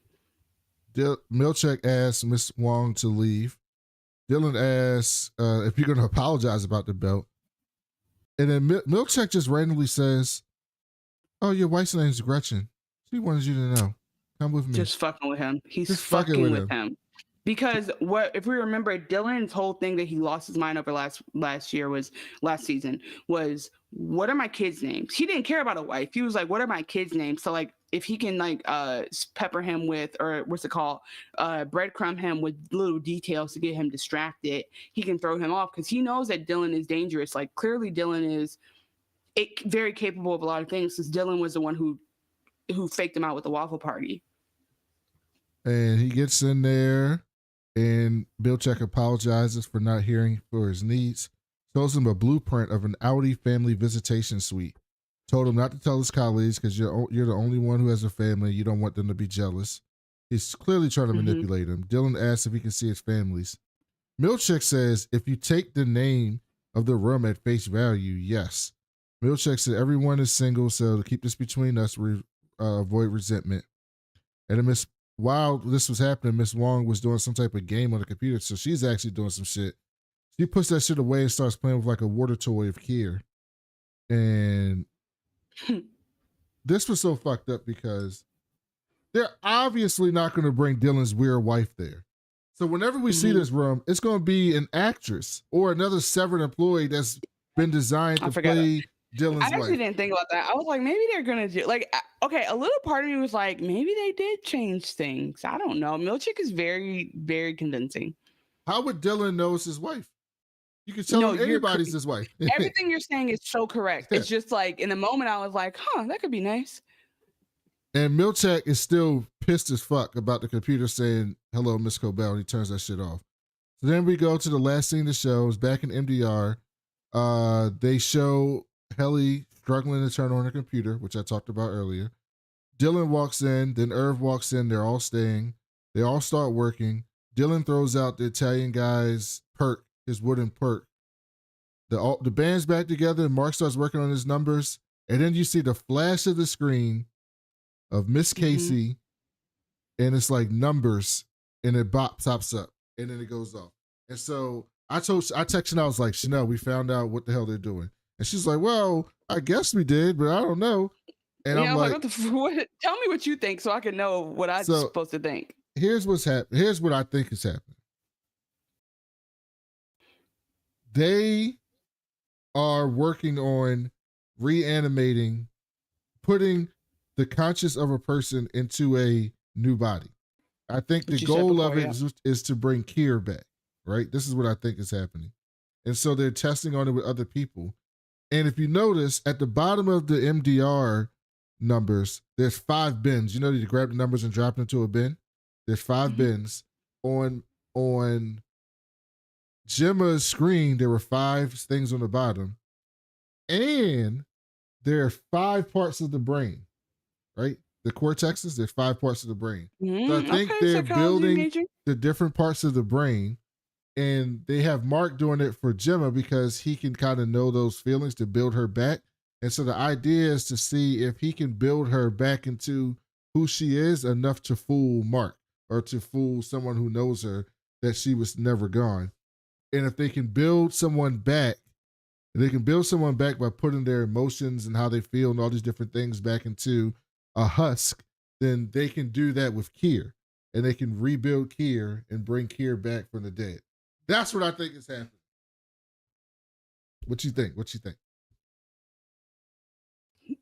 Milchick asks Miss Wong to leave. Dylan asks if you're going to apologize about the belt. And then Milchick just randomly says, oh, your wife's name's Gretchen. She wanted you to know. Come with me. Just fucking with him. He's just fucking with him. Because if we remember, Dylan's whole thing that he lost his mind over last season was, what are my kids' names? He didn't care about a wife. He was like, what are my kids' names? So like, if he can like pepper him with, or what's it called, breadcrumb him with little details to get him distracted, he can throw him off, because he knows that Dylan is dangerous. Like clearly Dylan is very capable of a lot of things, since Dylan was the one who faked him out with the waffle party. And he gets in there, and Milchick apologizes for not hearing for his needs. shows him a blueprint of an Audi family visitation suite. Told him not to tell his colleagues because you're the only one who has a family. You don't want them to be jealous. He's clearly trying to manipulate him. Dylan asks if he can see his families. Milchick says if you take the name of the room at face value, yes. Milchick said everyone is single, so to keep this between us, avoid resentment. And then while this was happening, Miss Wong was doing some type of game on the computer, so she's actually doing some shit. She puts that shit away and starts playing with like a water toy of Kier. And this was so fucked up because they're obviously not going to bring Dylan's weird wife there. So whenever we see this room, it's going to be an actress or another Severed employee that's been designed to play Dylan's wife. I actually didn't think about that. I was like, maybe they're going to do, like, okay, a little part of me was like, maybe they did change things. I don't know. Milchick is very, very convincing. How would Dylan know it's his wife? You can tell him anybody's his wife. Everything you're saying is so correct. It's just like, in the moment, I was like, that could be nice. And Milchick is still pissed as fuck about the computer saying, hello, Miss Cobell, and he turns that shit off. So then we go to the last scene of the show. It's back in MDR. They show Helly struggling to turn on her computer, which I talked about earlier. Dylan walks in, then Irv walks in. They're all staying. They all start working. Dylan throws out the Italian guy's perk, his wooden perk. The band's back together, and Mark starts working on his numbers. And then you see the flash of the screen of Miss Casey, and it's like numbers, and it pops up, and then it goes off. And so I texted, I was like, Chanel, we found out what the hell they're doing. And she's like, well, I guess we did, but I don't know. And I'm like, what? Tell me what you think so I can know what I'm supposed to think. Here's what's happening. Here's what I think is happening. They are working on reanimating, putting the conscious of a person into a new body. I think the goal of it is to bring Kier back, right? This is what I think is happening. And so they're testing on it with other people. And if you notice, at the bottom of the MDR numbers, there's 5 bins. You know, you grab the numbers and drop them into a bin. There's 5 bins. On Gemma's screen, there were 5 things on the bottom. And there are 5 parts of the brain, right? The cortexes, there's 5 parts of the brain. So I think they're building the different parts of the brain, and they have Mark doing it for Gemma because he can kind of know those feelings to build her back. And so the idea is to see if he can build her back into who she is enough to fool Mark or to fool someone who knows her that she was never gone. And if they can build someone back, by putting their emotions and how they feel and all these different things back into a husk, then they can do that with Kier. And they can rebuild Kier and bring Kier back from the dead. That's what I think is happening. What you think?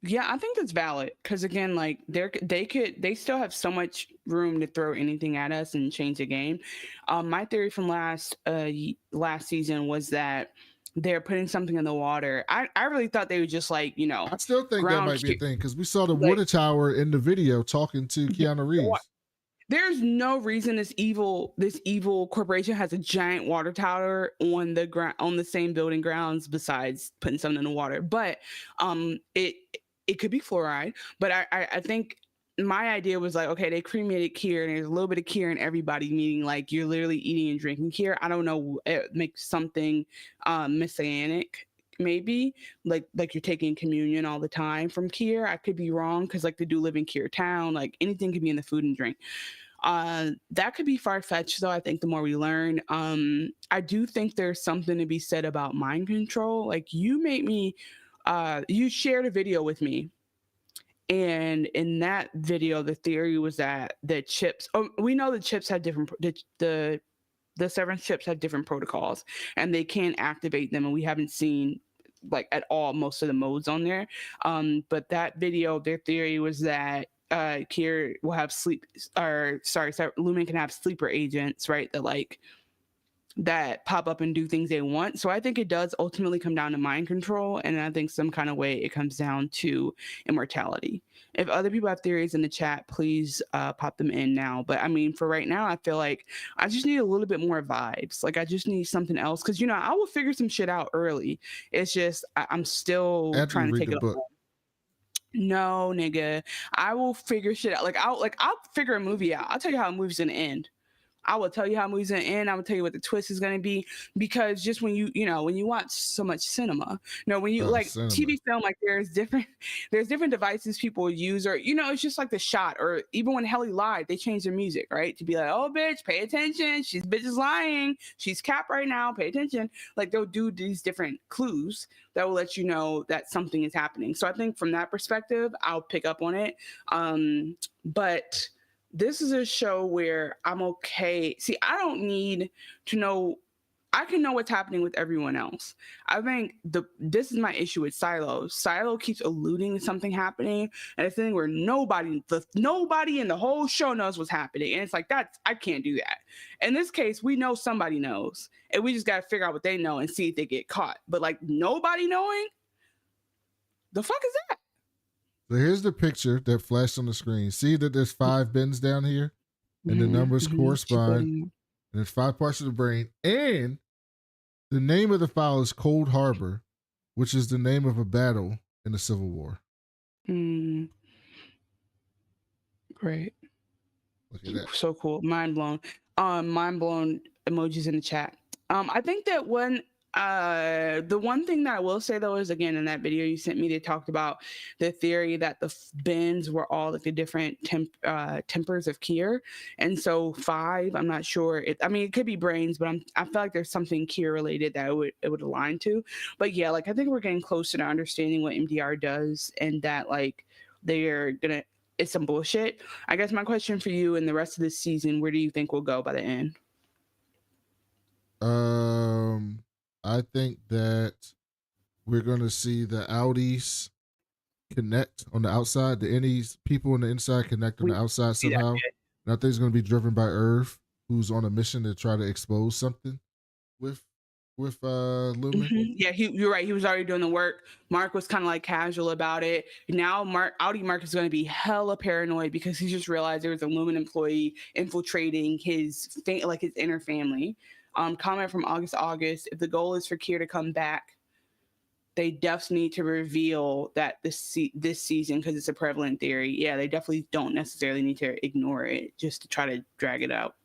Yeah, I think that's valid because again, like they still have so much room to throw anything at us and change the game. My theory from last season was that they're putting something in the water. I really thought they would just like, I still think that might be a thing because we saw the water tower in the video talking to Keanu Reeves. There's no reason this evil corporation has a giant water tower on the ground on the same building grounds besides putting something in the water. But it could be fluoride. But I think my idea was like, okay, they cremated Kier and there's a little bit of Kier in everybody, meaning like you're literally eating and drinking Kier. I don't know, it makes something messianic. Maybe like you're taking communion all the time from Kier. I could be wrong because like they do live in Kier town. Like anything could be in the food and drink. That could be far-fetched though. I think the more we learn, I do think there's something to be said about mind control. Like you made me, you shared a video with me. And in that video, the theory was that the chips, we know the chips have different, the Severance chips have different protocols and they can activate them. And we haven't seen like at all most of the modes on there. But that video, their theory was that Kier will have Lumen can have sleeper agents, right? That like that pop up and do things they want. So I think it does ultimately come down to mind control, and I think some kind of way it comes down to immortality. If other people have theories in the chat, please pop them in now. But I mean, for right now, I feel like I just need a little bit more vibes. Like I just need something else, because I will figure some shit out early. It's just I'm still After trying you to read take the it book. all. No, nigga, I will figure shit out. I'll figure a movie out. I'll tell you how a movie's gonna end. I will tell you how movies gonna end. I will tell you what the twist is gonna be, because just when when you watch so much cinema, when you cinema. TV film, like there's different devices people use, or it's just like the shot, or even when Helly lied, they changed their music, right, to be like, oh bitch, pay attention, bitch is lying, she's capped right now, pay attention. Like they'll do these different clues that will let you know that something is happening. So I think from that perspective, I'll pick up on it. But this is a show where I'm okay. See, I don't need to know. I can know what's happening with everyone else. I think this is my issue with Silo. Silo keeps alluding to something happening, and it's a thing where nobody in the whole show knows what's happening, and it's like I can't do that. In this case, we know somebody knows, and we just got to figure out what they know and see if they get caught. But like nobody knowing, the fuck is that? So here's the picture that flashed on the screen. See that there's 5 bins down here, and the numbers correspond. And there's 5 parts of the brain, and the name of the file is Cold Harbor, which is the name of a battle in the Civil War. Great. Look at that. So cool. Mind blown. Mind blown emojis in the chat. I think that the one thing that I will say though is, again, in that video you sent me, they talked about the theory that the bins were all like the different tempers of Kier, and so 5, I'm not sure. It could be brains, but I feel like there's something Kier related that it would align to. But yeah, like I think we're getting closer to understanding what MDR does, and that like they're gonna. It's some bullshit. I guess my question for you in the rest of this season, where do you think we'll go by the end? I think that we're going to see the outies connect on the outside, the innies people on the inside connect on the outside somehow. And I think it's going to be driven by Irv, who's on a mission to try to expose something with Lumen. Yeah, you're right. He was already doing the work. Mark was kind of like casual about it. Now Mark is going to be hella paranoid because he just realized there was a Lumen employee infiltrating his inner family. Comment from August. If the goal is for Kier to come back, they definitely need to reveal that this season, because it's a prevalent theory. Yeah, they definitely don't necessarily need to ignore it just to try to drag it out.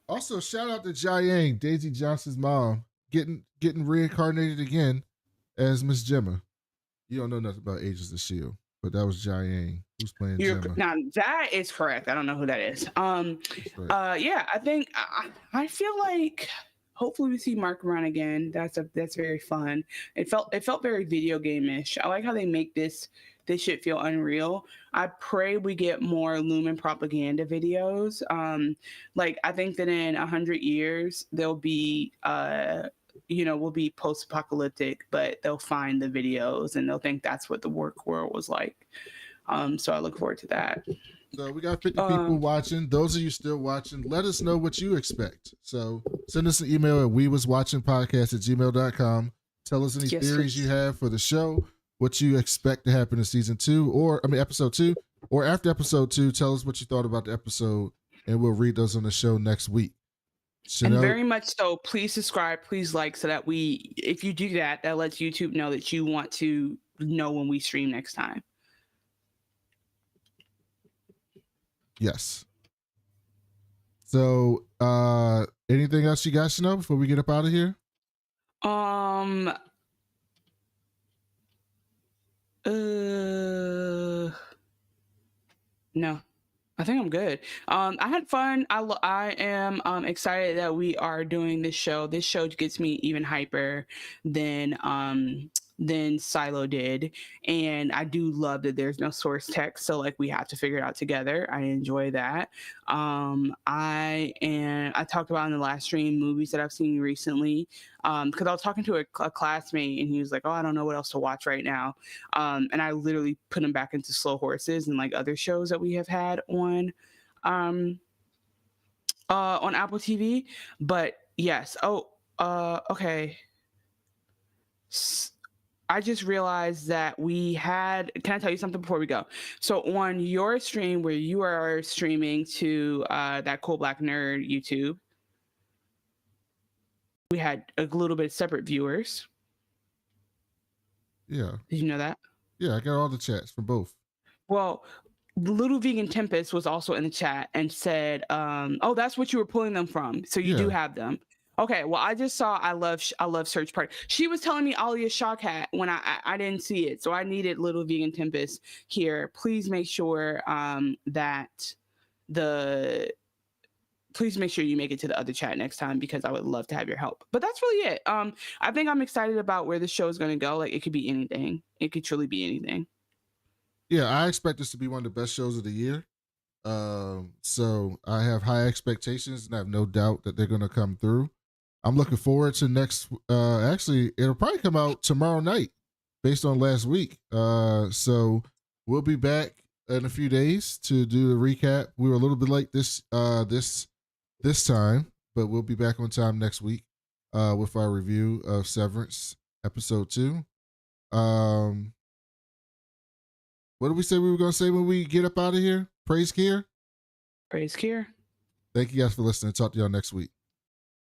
Also, shout out to Jiayang, Daisy Johnson's mom, getting reincarnated again as Miss Gemma. You don't know nothing about Agents of S.H.I.E.L.D., but that was Jiayang who's playing Gemma. Now that is correct. I don't know who that is. Yeah, I think I feel like hopefully we see Mark around again. That's very fun. It felt very video game-ish. I like how they make this shit feel unreal. I pray we get more Lumen propaganda videos. I think that in 100 years they'll be we'll be post-apocalyptic, but they'll find the videos and they'll think that's what the work world was like. So I look forward to that. So we got 50 people watching. Those of you still watching, let us know what you expect. So send us an email at wewaswatchingpodcast@gmail.com. Tell us any theories you have for the show, what you expect to happen in season 2, episode 2, or after episode 2. Tell us what you thought about the episode, and we'll read those on the show next week. And very much so, please subscribe, please like, so that if you do that, that lets YouTube know that you want to know when we stream next time. Yes. So, anything else you guys should know before we get up out of here? No. I think I'm good. I had fun. I am excited that we are doing this show. This show gets me even hyper than Silo did, and I do love that there's no source text, so like we have to figure it out together. I enjoy that. I talked about in the last stream movies that I've seen recently, because I was talking to a classmate and he was like, oh, I don't know what else to watch right now, and I literally put him back into Slow Horses and like other shows that we have had on Apple TV. But yes, Okay. I just realized that we had. Can I tell you something before we go? So on your stream, where you are streaming to that Cool Black Nerd YouTube, we had a little bit of separate viewers. Yeah. Did you know that? Yeah, I got all the chats from both. Well, Little Vegan Tempest was also in the chat and said, "Oh, that's what you were pulling them from. So you do have them." Okay, well, I just saw I love Search Party. She was telling me Alia's Shock Hat when I didn't see it, so I needed Little Vegan Tempest here. Please make sure please make sure you make it to the other chat next time, because I would love to have your help. But that's really it. I think I'm excited about where the show is going to go. Like, it could be anything. It could truly be anything. Yeah, I expect this to be one of the best shows of the year. So I have high expectations, and I have no doubt that they're going to come through. I'm looking forward to next. Actually, it'll probably come out tomorrow night, based on last week. So we'll be back in a few days to do the recap. We were a little bit late this time, but we'll be back on time next week with our review of Severance episode 2. What did we say we were going to say when we get up out of here? Praise Kier. Praise Kier. Thank you guys for listening. Talk to y'all next week.